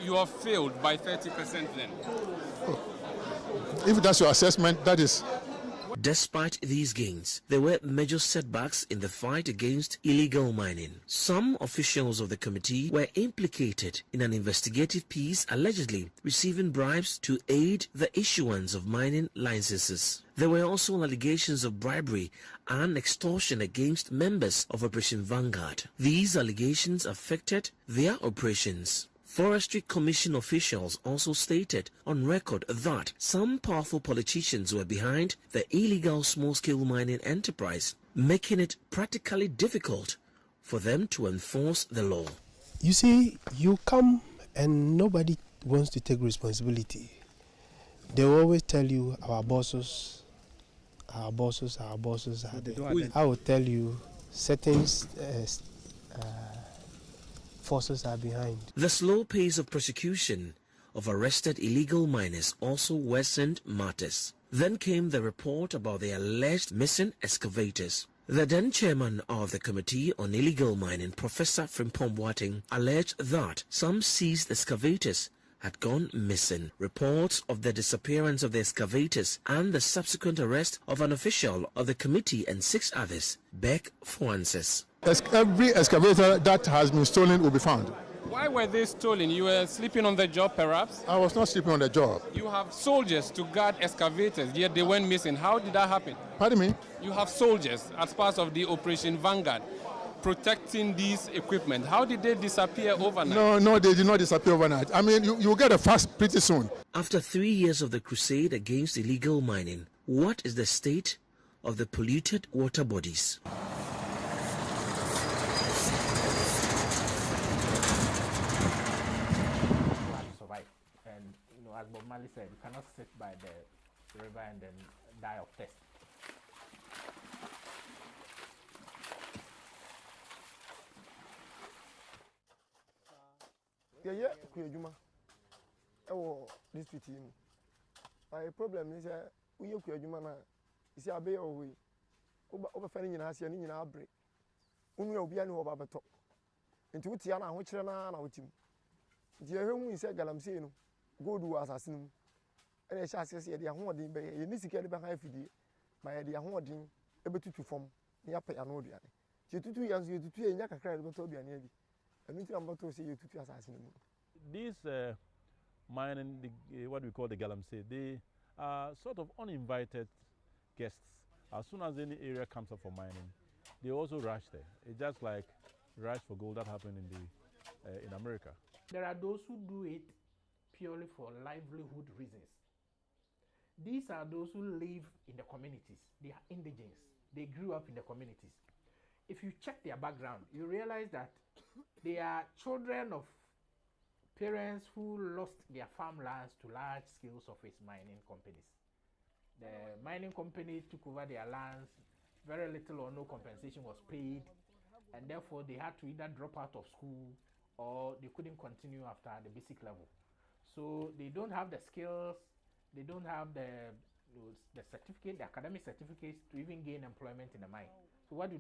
You have failed by 30% then? If that's your assessment, that is. Despite these gains, there were major setbacks in the fight against illegal mining. Some officials of the committee were implicated in an investigative piece allegedly receiving bribes to aid the issuance of mining licenses. There were also allegations of bribery and extortion against members of Operation Vanguard. These allegations affected their operations. Forestry Commission officials also stated on record that some powerful politicians were behind the illegal small-scale mining enterprise, making it practically difficult for them to enforce the law. You see, you come and nobody wants to take responsibility. They will always tell you our bosses. I will tell you certain forces are behind. The slow pace of prosecution of arrested illegal miners also worsened matters. Then came the report about the alleged missing excavators. The then chairman of the Committee on Illegal Mining, Professor Frimpong Boateng, alleged that some seized excavators had gone missing. Reports of the disappearance of the excavators and the subsequent arrest of an official of the committee and 6 others beg for answers. Every excavator that has been stolen will be found. Why were they stolen? You were sleeping on the job perhaps? I was not sleeping on the job. You have soldiers to guard excavators, yet they went missing. How did that happen? Pardon me? You have soldiers as part of the Operation Vanguard protecting these equipment. How did they disappear overnight? No, they did not disappear overnight. I mean, you'll get a fast pretty soon. After 3 years of the crusade against illegal mining, what is the state of the polluted water bodies? As Bob Marley said, you cannot sit by the river and then die of thirst. Yeah, Kuyajuma. Oh, this team. My problem is we are Kuyajuma. Is a bay away. Over finding in Asia in our break. Only will be any over the top. Into Tiana, which ran out him. Dear, whom we said Galamsey. Go do assassin. And I shall say the hoarding by a mystical behind Fidi by the hoarding able to form near Payanodia. 2 years you to 2 and Yaka cried about Toby and Eddie. And I'm about to say you to assassin. These mining, what we call the Galamsey, they are sort of uninvited guests. As soon as any area comes up for mining, they also rush there. It's just like rush for gold that happened in America. There are those who do it purely for livelihood reasons. These are those who live in the communities. They are indigents. They grew up in the communities. If you check their background, you realize that they are children of parents who lost their farmlands to large-scale surface mining companies. The mining company took over their lands, very little or no compensation was paid, and therefore they had to either drop out of school or they couldn't continue after the basic level. So they don't have the skills, they don't have the certificate, the academic certificates to even gain employment in the mine. So what do?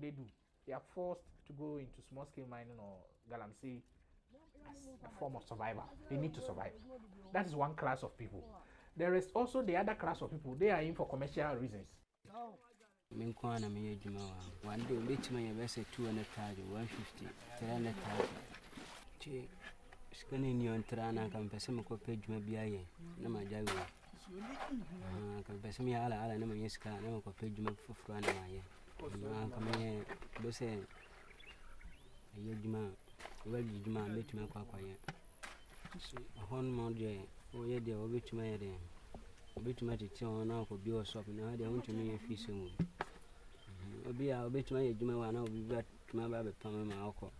They are forced to go into small-scale mining or Galamsey as a form of survival. They need to survive. That is one class of people. There is also the other class of people. They are in for commercial reasons. One day, we make 200,000, 150, 300,000. Skani ni ontrana kan pese mako page mabiaye na majawi kan pese mi ala na manyeska na mako page mafufuru na maye kan bese ayejuma wali juma metuma kwa ye hon monde o ye de obetuma ye de obetuma tete ona ko bi o shop na de wonto mi fees mu obi a obetuma ye juma wa na obi ba tuma ba be pam ma akọ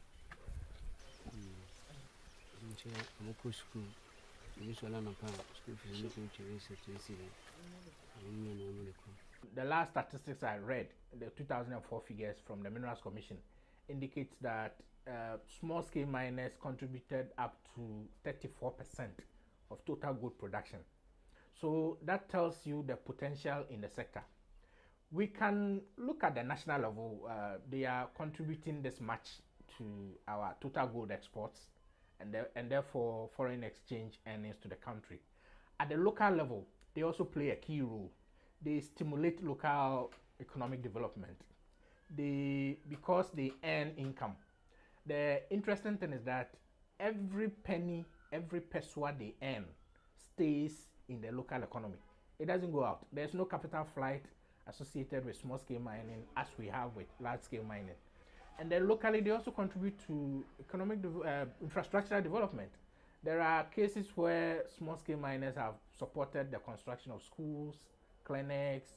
The last statistics I read, the 2004 figures from the Minerals Commission, indicates that small-scale miners contributed up to 34% of total gold production. So that tells you the potential in the sector. We can look at the national level. They are contributing this much to our total gold exports and therefore foreign exchange earnings to the country. At the local level, they also play a key role. They stimulate local economic development. Because they earn income. The interesting thing is that every penny, every peso they earn stays in the local economy. It doesn't go out. There's no capital flight associated with small-scale mining as we have with large-scale mining. And then locally, they also contribute to economic infrastructure development. There are cases where small-scale miners have supported the construction of schools, clinics,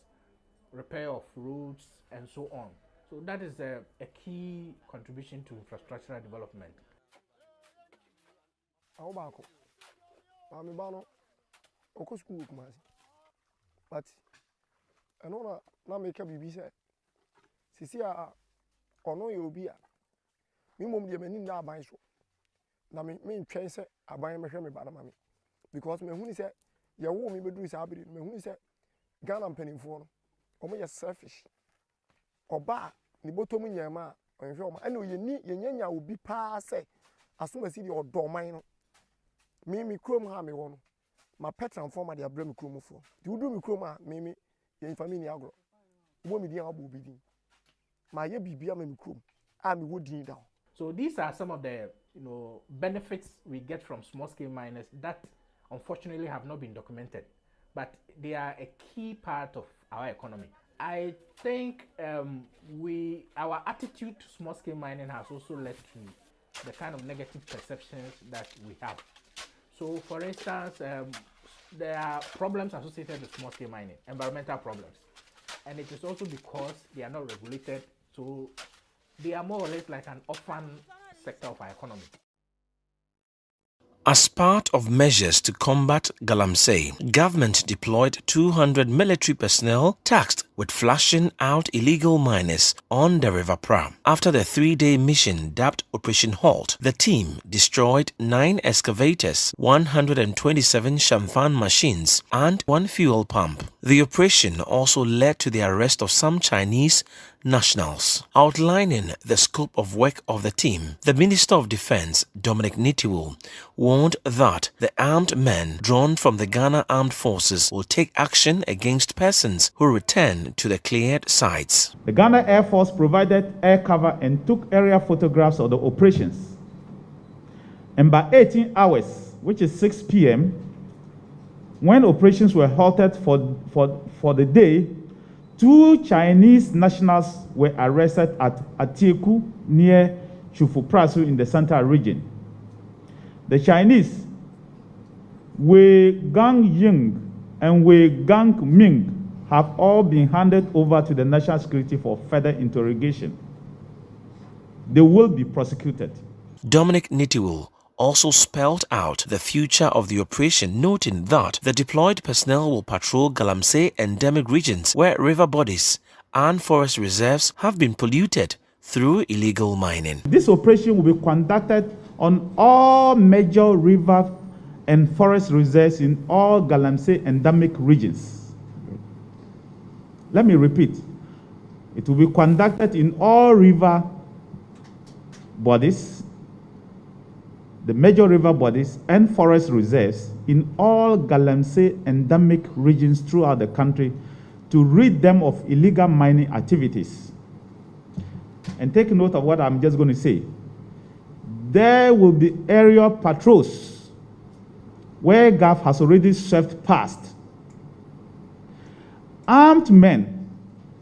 repair of roads, and so on. So that is a key contribution to infrastructural development. But I know na make up bibi say sisi a ono ye obi a me mom de mani na aban so na me ntwen say aban me hwe me ba na mame because me huni say ye wo me beduru say abiri me huni say Ghana mpanimfo no omo ye selfish oba ni botom nyama onhwe omo ana oyeni yenyanya obi pa say asomasi de odoman no me krom ha me wo no ma petran forma de abra me krom fo di wudu me krom a me ye family agro wo me dia abo bi din ma ye bibia me krom a me wo din down. So these are some of the benefits we get from small scale miners that unfortunately have not been documented, but they are a key part of our economy. I think our attitude to small scale mining has also led to the kind of negative perceptions that we have. So for instance, there are problems associated with small scale mining, environmental problems, and it is also because they are not regulated, so they are more or less like an orphan sector of our economy. As part of measures to combat galamsey, government deployed 200 military personnel tasked with flashing out illegal miners on the River Pra. After the 3-day mission dubbed Operation Halt, the team destroyed 9 excavators, 127 champagne machines, and 1 fuel pump. The operation also led to the arrest of some Chinese nationals. Outlining the scope of work of the team, the Minister of Defense, Dominic Nitiwul, warned that the armed men drawn from the Ghana Armed Forces will take action against persons who return to the cleared sites. The Ghana Air Force provided air cover and took aerial photographs of the operations. And by 18 hours, which is 6 p.m., when operations were halted for the day, 2 Chinese nationals were arrested at Atieku near Chufuprasu in the Central region. The Chinese, Wei Gang Ying and Wei Gang Ming, have all been handed over to the National Security for further interrogation. They will be prosecuted. Dominic Nitiwul also spelled out the future of the operation, noting that the deployed personnel will patrol galamsey endemic regions where river bodies and forest reserves have been polluted through illegal mining. This operation will be conducted on all major river and forest reserves in all galamsey endemic regions. Let me repeat. It will be conducted in all river bodies, the major river bodies and forest reserves in all galamsey endemic regions throughout the country to rid them of illegal mining activities. And take note of what I'm just going to say. There will be aerial patrols where GAF has already swept past. Armed men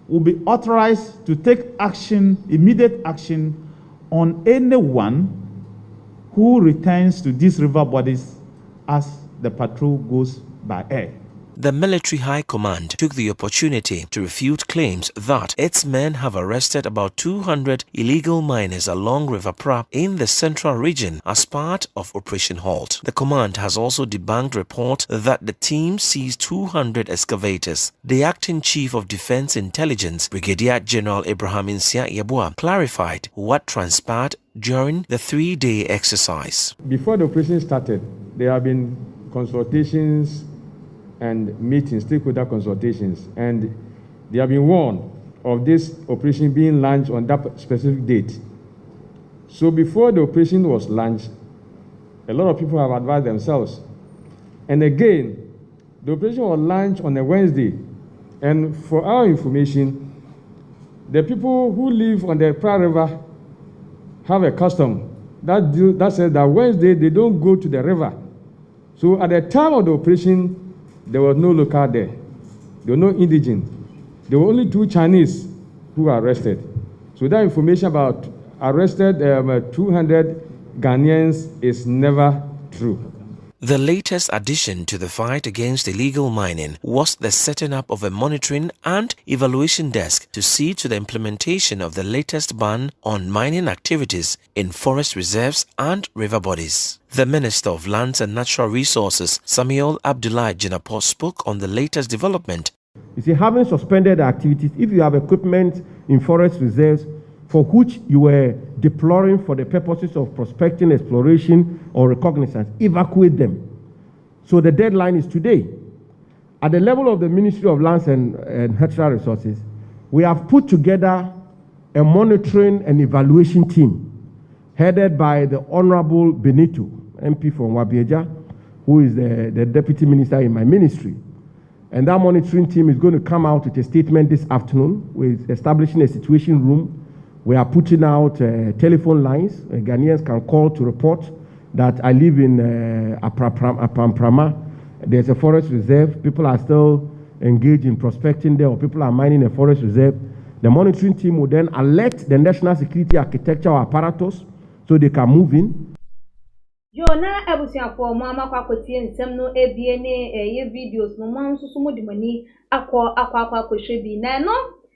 will be authorized to take action, immediate action, on anyone who returns to these river bodies as the patrol goes by air. The military high command took the opportunity to refute claims that its men have arrested about 200 illegal miners along River Pra in the central region as part of Operation Halt. The command has also debunked reports that the team seized 200 excavators. The acting chief of Defense Intelligence, Brigadier General Abraham Insia Yeboah, clarified what transpired during the 3-day exercise. Before the operation started, there have been consultations and meetings, stakeholder consultations, and they have been warned of this operation being launched on that specific date. So before the operation was launched, a lot of people have advised themselves. And again, the operation was launched on a Wednesday. And for our information, the people who live on the Pra River have a custom that says that Wednesday they don't go to the river. So at the time of the operation, there was no local there. There were no indigent. There were only 2 Chinese who were arrested. So that information about arrested 200 Ghanaians is never true. The latest addition to the fight against illegal mining was the setting up of a monitoring and evaluation desk to see to the implementation of the latest ban on mining activities in forest reserves and river bodies. The Minister of Lands and Natural Resources, Samuel Abdullahi Jinapor, spoke on the latest development. You see, having suspended activities, if you have equipment in forest reserves for which you were deploring for the purposes of prospecting, exploration, or recognizance, evacuate them. So the deadline is today. At the level of the Ministry of Lands and Natural Resources, we have put together a monitoring and evaluation team headed by the Honorable Benito, MP from Rǒbbérs, who is the Deputy Minister in my ministry. And that monitoring team is going to come out with a statement this afternoon. We're establishing a situation room. We are putting out telephone lines. Ghanaians can call to report that I live in Apamprama. There's a forest reserve. People are still engaged in prospecting there, or people are mining a forest reserve. The monitoring team will then alert the national security architecture apparatus so they can move in. Jona ebusiafo mo amakwakotie nsem no ebie ne ye videos no man so mo dimani akwa bi na no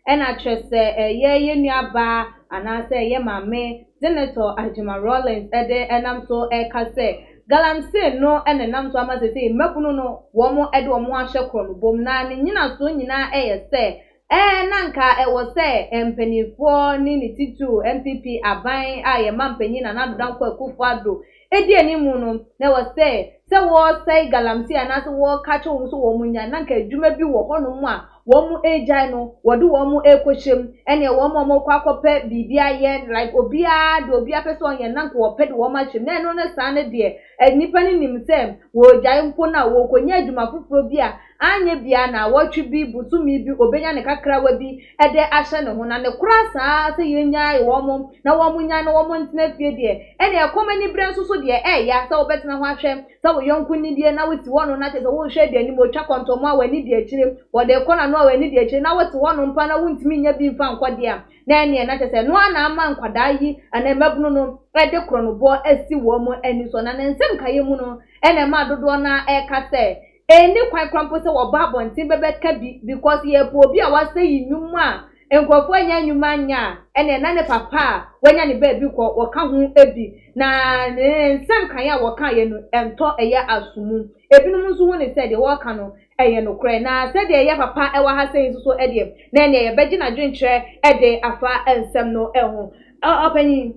ena twese ye nuaba anase ye mame Senator Ajima Rollins enam so kase galamse no enenam so amasese mekunu no wo mo wo mo ahye kro no bom na ne nyina so nyina se nanka wo se empanifo ni titu MPP aban aye mampanyi na nadodan kwa Akufo-Addo edi animu no na wo se wo sai galamse anase wo kache wo so wo munya nanka adwuma bi wo hono mu a wo mu ejai no wode wo mu ekohyem ene wo mu kwakope bibia ye like obia pese onye nanka wo pede wo ma hyem na no na sa ne de nipa ni nim se wo jai mpo na wo konya adwuma foforo bia anye bia na wotwe bi busumi bi obenya ne kakra wa bi ede ahye ne ho na ne kura saa se yenya wo mu na wo mu nya na wo mu ntena fie de ene akomani bre nso so de ya se obetena ho ahwe se wo yonku ni de na woti wono na te se wo hwe de ni mo twa kontomo a wani de akire wo de kona no wani de akire na woti wono mpa na wontimi nya bi mfa nkwade a na ene na te se no ana ama nkwada yi ana mabunu no ede kro no bo asi wo mu ani so na nsem kaye mu no ene ma dodo na kase eni kwan krampo se wo ba bontin bebeka bi because ye po obi a wase yinyum a enkofo anya nyuma anya ene na ne papa wanya ne ba bi ko wo ka ho ebi na nsem kan ya wo ka ye no ento eya asumu ebinum nso ho ne se de wo ka no eye no kre na se de eya papa e wa ha se nso so ede na ene ye beji na dwenkyere ede afa ensem no ho opanyi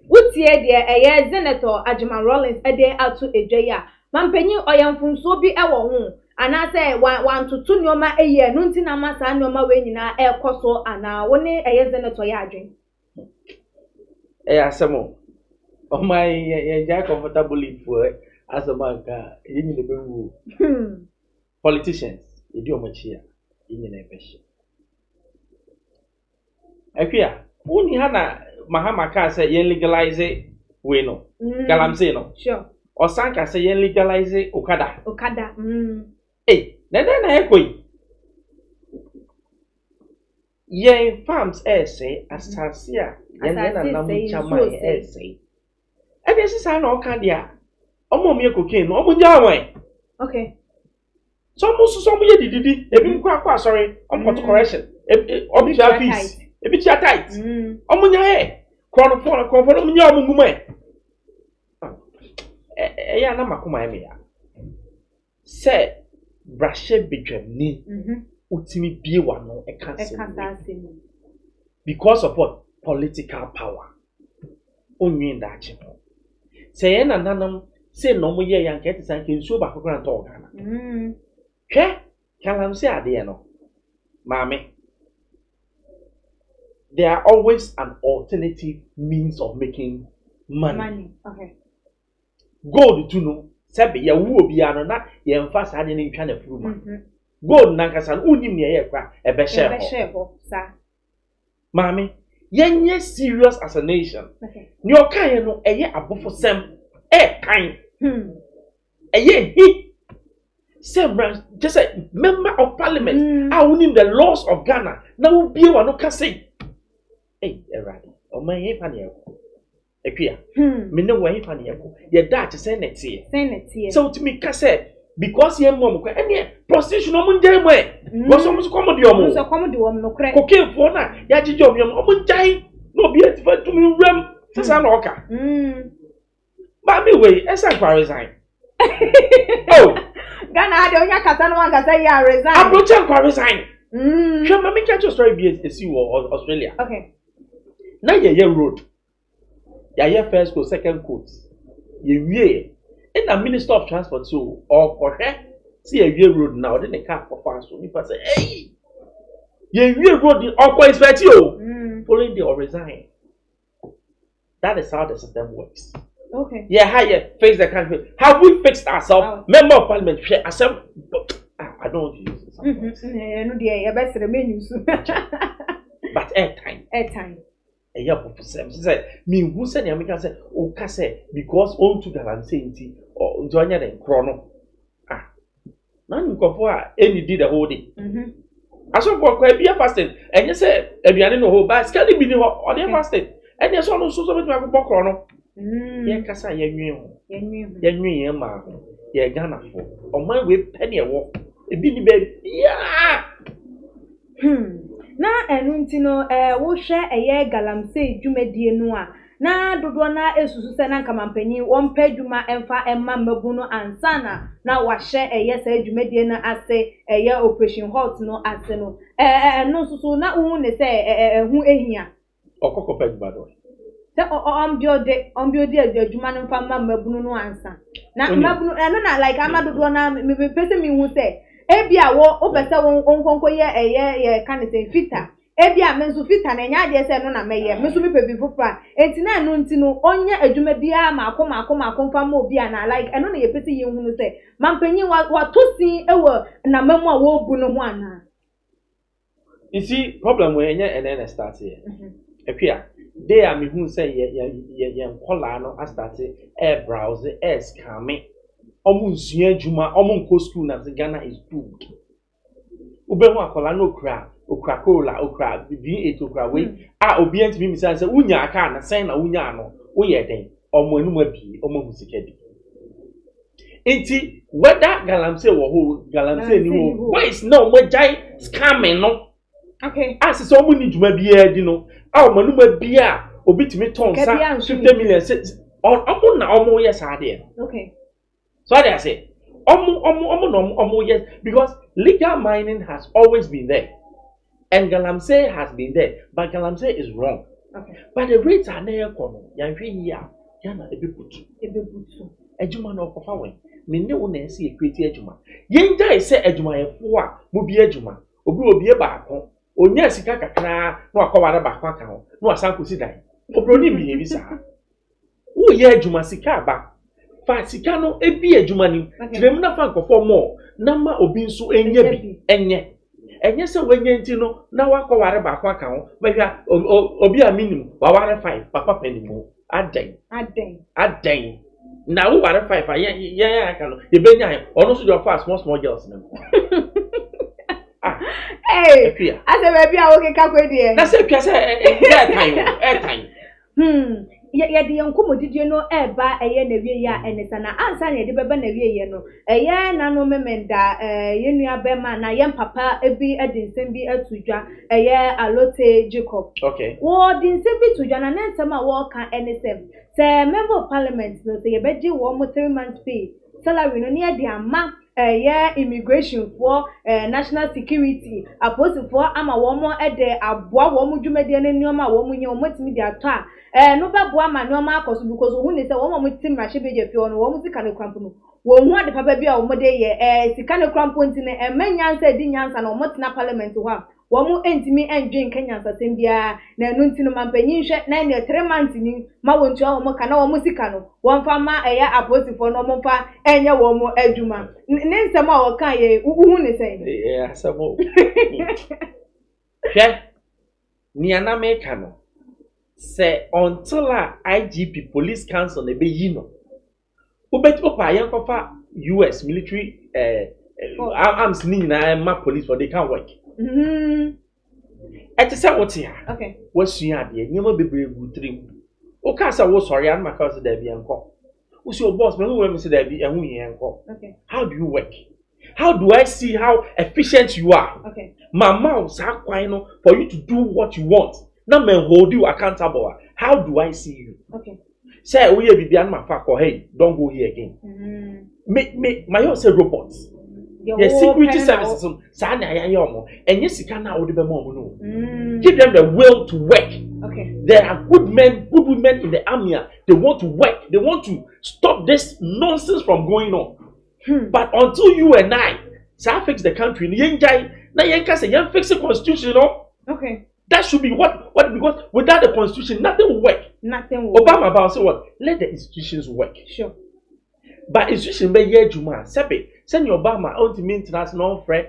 utie de eye Senator Ajima Rollins ede atu edwa mampanyi oyamfunso bi ewo ho anase wantutu nyoma eye no ntina masa nyoma we nyina ekoso ana woni eye Senator ya adwen asemo o my ya comfortable for asomanka yinyi ne bewu politicians edi omachia yinyi na ebeshi akwia woni hana mahama ka say yen legalize we no galamse no sure Osanka say yen legalize okada. Na ekoi. Yen farms say asasia yen na namu chama say. E be sisa na oka dia. Omo me cocaine no omo nja wan. Okay. So mo ye dididi ebi nkwa sorry, omo to correction. Obi ja fees. Ebi tia tight. Omo nya he. Kono omo nya omo nguma. Ya na makoma eme ya se brashe bedwam ni utimi bie wa no e cancel because of what political power onwin da achi se ye na nanam se no mo ye yan ke tisan ke nsuo ba kokora nto ogana Galamsey ade no. Mame. There are always an alternative means of making money. Okay. Gold to know. Sebe ya wu obi ano na ye mfa sa de ne ntwa na furuma. Gold na nkasa no unim ne ye kwa ebe share ho. Sa. Mami, yenye serious as a nation. Okay. Ni okan ye no eye abofosem kan. Eye hi. Several just a member of parliament I unim the laws of Ghana. Na wo bie wa no ka say. Eradi. O man ye fa ne Epia. Me no way fa ne ye da te say net here. So to me ka say because ye mom kwa ene prostitution omo njai mo e. Go so mo come di omo. So come di omo no kre. Cocaine for na ya jije omo njai no be atifa to me rem. Sesa na oka. Ba me we esa kwa resign. Oh. Ghana had onya kasa no wan kasa ya resign. Approach kwa resign. Sure mama catch your story be Australia. Okay. Na ye road. Ya first court, second court. Ye wie. And the Minister of Transport so or correct. See a road now, then the car for fast. So people say, hey, ye road or quite expect you. Following the or resign. That is how the system works. Okay. Yeah, how you face the country. Have we fixed ourselves? Member of Parliament, I don't want to use this. But airtime. A year for some. She said, me who said the American said, oh, Casse, because all to Galamsey or Jonia and Chrono. None you go for any did the whole day. I saw for quite be a fasting, and you said, if you didn't know, but scarcely be on your fasting, and you saw no so much of a chrono. Ye Cassa, ye knew, ma, ye Ghana for, on my way, penny a walk, a biddy bed, yeah. Na enunti no wo hwe Galamsey dwumadie no a na dodo na esusu se na nkamampanyi wo mpa dwuma emfa emma mabu no ansana na wa hwe sa dwumadie na ase operation halt no ase no no susu na hu ne se hu ehia okoko pa dwuma do se ombiode adwuma no mfa mabu no ansa na mabu no na like amadodo na me pese mi hu se ebia wo obese wonkonko ye kan say fita ebia mensu fita na nya de se no na meye mensu mi pebi fufra entina no ntino onya adwuma bia ma fa ma obi na like eno na ye pese ye hunu se mampanyi wa tosin ewo na mamu a wo bu no ho ana. You see problem we enya and start here. Epia they are me hu say ye nkola no a start browse scamming. Omunsuya adwuma omunko school na Ghana is doomed. Ubehu akola no okra kola okra V8 okra we obi antimi misa say unya aka na sen na unya no woye den omo anu abi omo musika bi. Enti whether Galamsey wo ho Galamsey ni ho why is no mo jai scamming no. Okay. As so omo ni dwuma bi e di no omo anu abi a obi timi ton sa 50 million omo na omo yes ade. Okay. So I say, yes, because legal mining has always been there, and Galamsey has been there, but Galamsey is wrong. Okay. But the rates are near corner. Yana a bit put. Ejuma no kofawen. Me ne wo na see equity ejuma. Yenja say ejuma e fo a mo bi ejuma. Obi ba ko. Onya sika kakra na akọwara ba kwa ka ho. Na asan kosi dan. Obroni bi ebi sa. Wo ye ejuma sika ba. Fa sika no ebi ejuma ni tirem na fa nkofo mo na ma obi nso enye bi enye se wenye nti no na wakọware ba kwa ka ho behwa obi a minimum wa ware 5 papa penimu aden na wo ware 5 ya aka no ye benya ono so do fa small girls na hey ase baby a wo keka kwedie na se twa se airtime ye de yankomo didie no eba eye na wie ya enesa na ansa na ye de beba na wie ye no eye na no memenda ye nua bema na ye papa ebi edinsem bi atudwa eye alote Jacob. Okay. Wo dinsem bi tudwa na nsem a wo ka NSM say member of parliament no say ye beji wo mo 3 months pay salary no ne de ama immigration for national security apostle for ama wo mo ede aboa wo mo dwumade ne nneoma wo mo nye wo motimi de ato a no ba boa ma nneoma akoso because wo hu ne say wo mo tim ra hye beje fi ono wo mo sika ne kwampo no wo hu ade papa bi a wo de ye sika ne krampo ntine emanyansa di nyansa na wo tena parliament ho a wo mo entimi endwen kanyansa sem bia na enu ntino mampanyin hwe na ne 3 months ni ma wo ntua wo mo kana wo mo sika no wo fa ma eya aposifo no mo fa enye wo mo adwuma ne nsem a wo kan ye hu ne sei asamo hwe ni anameka no say until IGP police council ne be yi no ubet opa yen kofa US military arms ni na ma police for they can't work eti say what here okay wasua ade nyema bebre gutrim o ka say wo sorry an maka say da bi enko wo see your boss me wo say da bi ehun yen enko okay how do you work? How do I see how efficient you are? Okay. Mama, for you to do what you want. Now, me hold you accountable. How do I see you? Okay. Say, oh yeah, be my fuck or hey, don't go here again. My own say robots. The security services, and yes, you can now do more. Give them the will to work. Okay. There are good men, good women in the army. They want to work. They want to stop this nonsense from going on. But until you and I fix the country, now fix the constitution, you know? Okay. That should be what because without the constitution, nothing will work. Nothing will Obama about say what? Let the institutions work. Sure. But institution be ye juma. Send your Obama on to international friend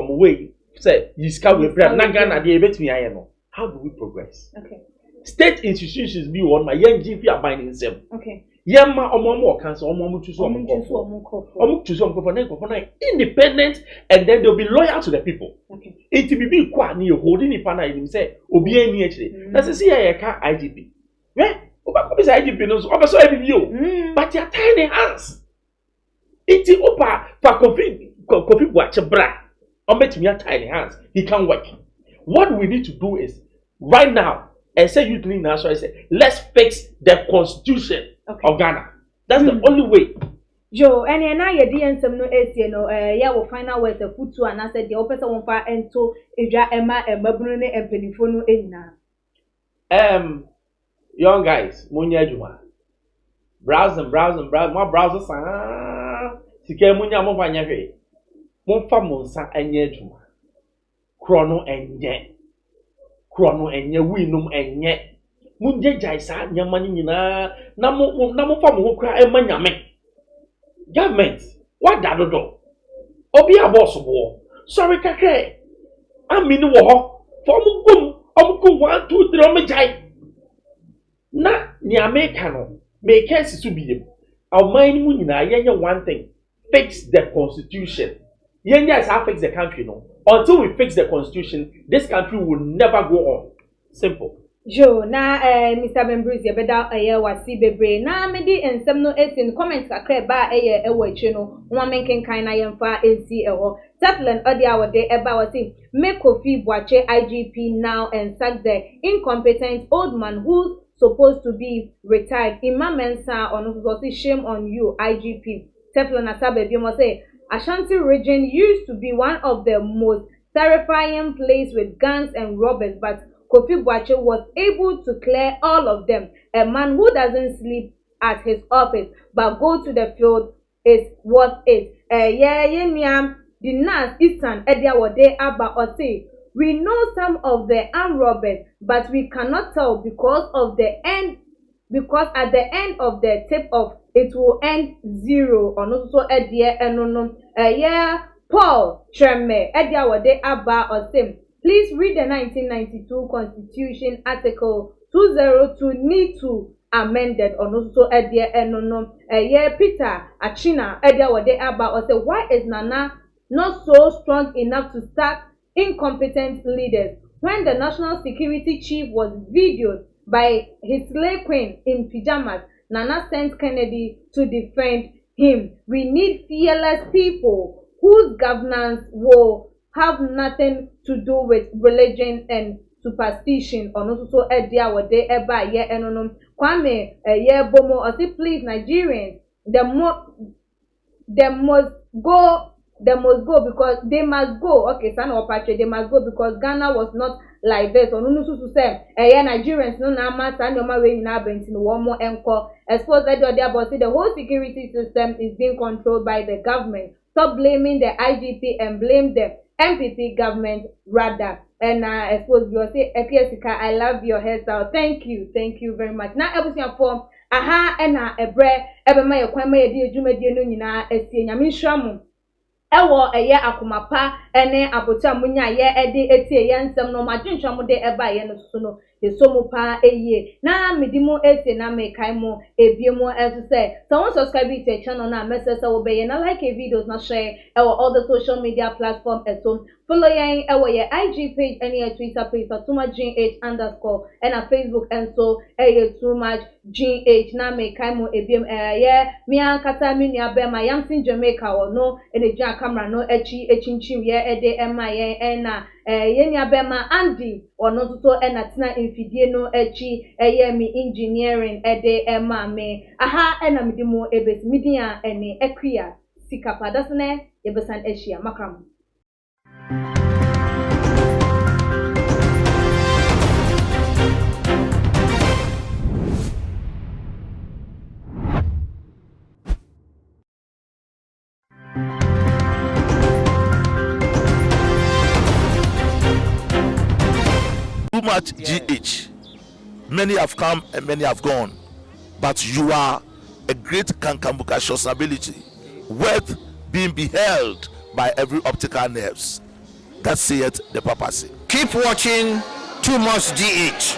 way. Say you scout with prayer. Nagana the bet me I know. How do we progress? Okay. State institutions be one my young GP are binding them. Okay. Yema omomo cancer omomo choose independent and then they'll be loyal to the people. Okay. It will be quite near holding the panel in say obi any actually. That's a CIA IGP. Yeah, Oba is IGP knows over so every you. But your tiny hands. It's opa for Kofi watch bra. Or met me tiny hands. He can work. What we need to do is right now. And say you doing now, so I say, let's fix the constitution of Ghana. That's the only way. Joe, and now you're doing some no AC, no, yeah, will find out where the foot to and I said the opposite one far and to Ija Emma and Babune and Penifono in now. Young guys, Munya Juma. Browse, more browsers, Sike Munya Mopanya, Monfa Monsa and Yejuma. Chrono and Yen. Chrono and ye winum and yet Munja Jaisa, Yamani Namo Famu cry a manyame. Government, what that do? Obi a boss of war. Sorry, Kake. I'm in the war. Form Omku 1, 2, 3 on jai. Na Niamekano, make cases to be him. Our mind Munina, yenya one thing. Fix the constitution. Yenya is how fix the country, no. Until we fix the constitution, this country will never go on. Simple. Joe, na Mr. Bembruzi, you better wasi bebre. Na medi and some no in comments kakre ba chino. Woman can kind I am far AC Teflon audio our day about wasi. Make Kofi Boakye IGP now and sack the incompetent old man who's supposed to be retired. Imam Mensa on shame on you, IGP. Teflon Asabe Biomo say. Ashanti region used to be one of the most terrifying places with gangs and robbers, but Kofi Boakye was able to clear all of them. A man who doesn't sleep at his office but go to the field is worth it. The nurse Eastern Ediawode Abba Ose. We know some of the armed robbers, but we cannot tell because at the end of the tip of it will end 0 or not so Paul Treme Ediawode Abba Osim. Please read the 1992 Constitution Article 202 need to amended or not so Peter Achina Ediawode Abba Osim. Why is Nana not so strong enough to start incompetent leaders? When the national security chief was videoed by his slave queen in pajamas, Nana sent Kennedy to defend him. We need fearless people whose governance will have nothing to do with religion and superstition. Or not so Ediawode Eba ye enonom Kwame ye bomo or say please Nigerians the must go they must go because they must go. Okay, son or patri, they must go because Ghana was not like this. Or no to say, Nigerians no na ma san no ma we na bent in one more encore. Expose that but the whole security system is being controlled by the government. Stop blaming the IGP and blame the MPP government rather. And I suppose you say, Epiesika, I love your hairstyle. Thank you very much. Now, everything form. Aha, and a bread, ever my acquaintance, dear Jume, dear Nunina, a senior Mishramu. Ewo eye akumapa ene abota munya ye ede etie ye nsem no madwentwamu de eba ye no so no esomu pa eye na midimu ese na mekai mo ebiemu esu say so subscribe to the channel na message wo be ye na like a videos na share ewo all the social media platform esom follow ye ewo ye IG page and your Twitter page too much GH_ and a Facebook and so too much GH na mekai mo ebiem ye mi ankata mi nua be ma yamsin Jamaica or no ene ja camera no echinchim ye ede ema ye ena ye nya be ma Andy or no so ena tina infidie no echi ye mi engineering ede ema me aha ena midimo ebes midia ene ekwia sikapa dasne yebesan eshia makram. Too much GH. Many have come and many have gone, but you are a great Kankambuka ability, worth being beheld by every optical nerves. That saith the papacy. Keep watching Too Much GH,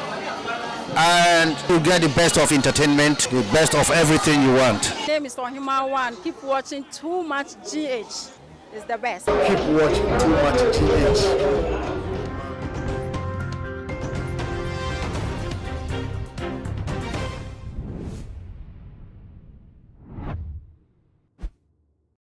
and you'll get the best of entertainment, the best of everything you want. My name is Ohima One. Keep watching Too Much GH. It's the best. Keep watching Too Much GH.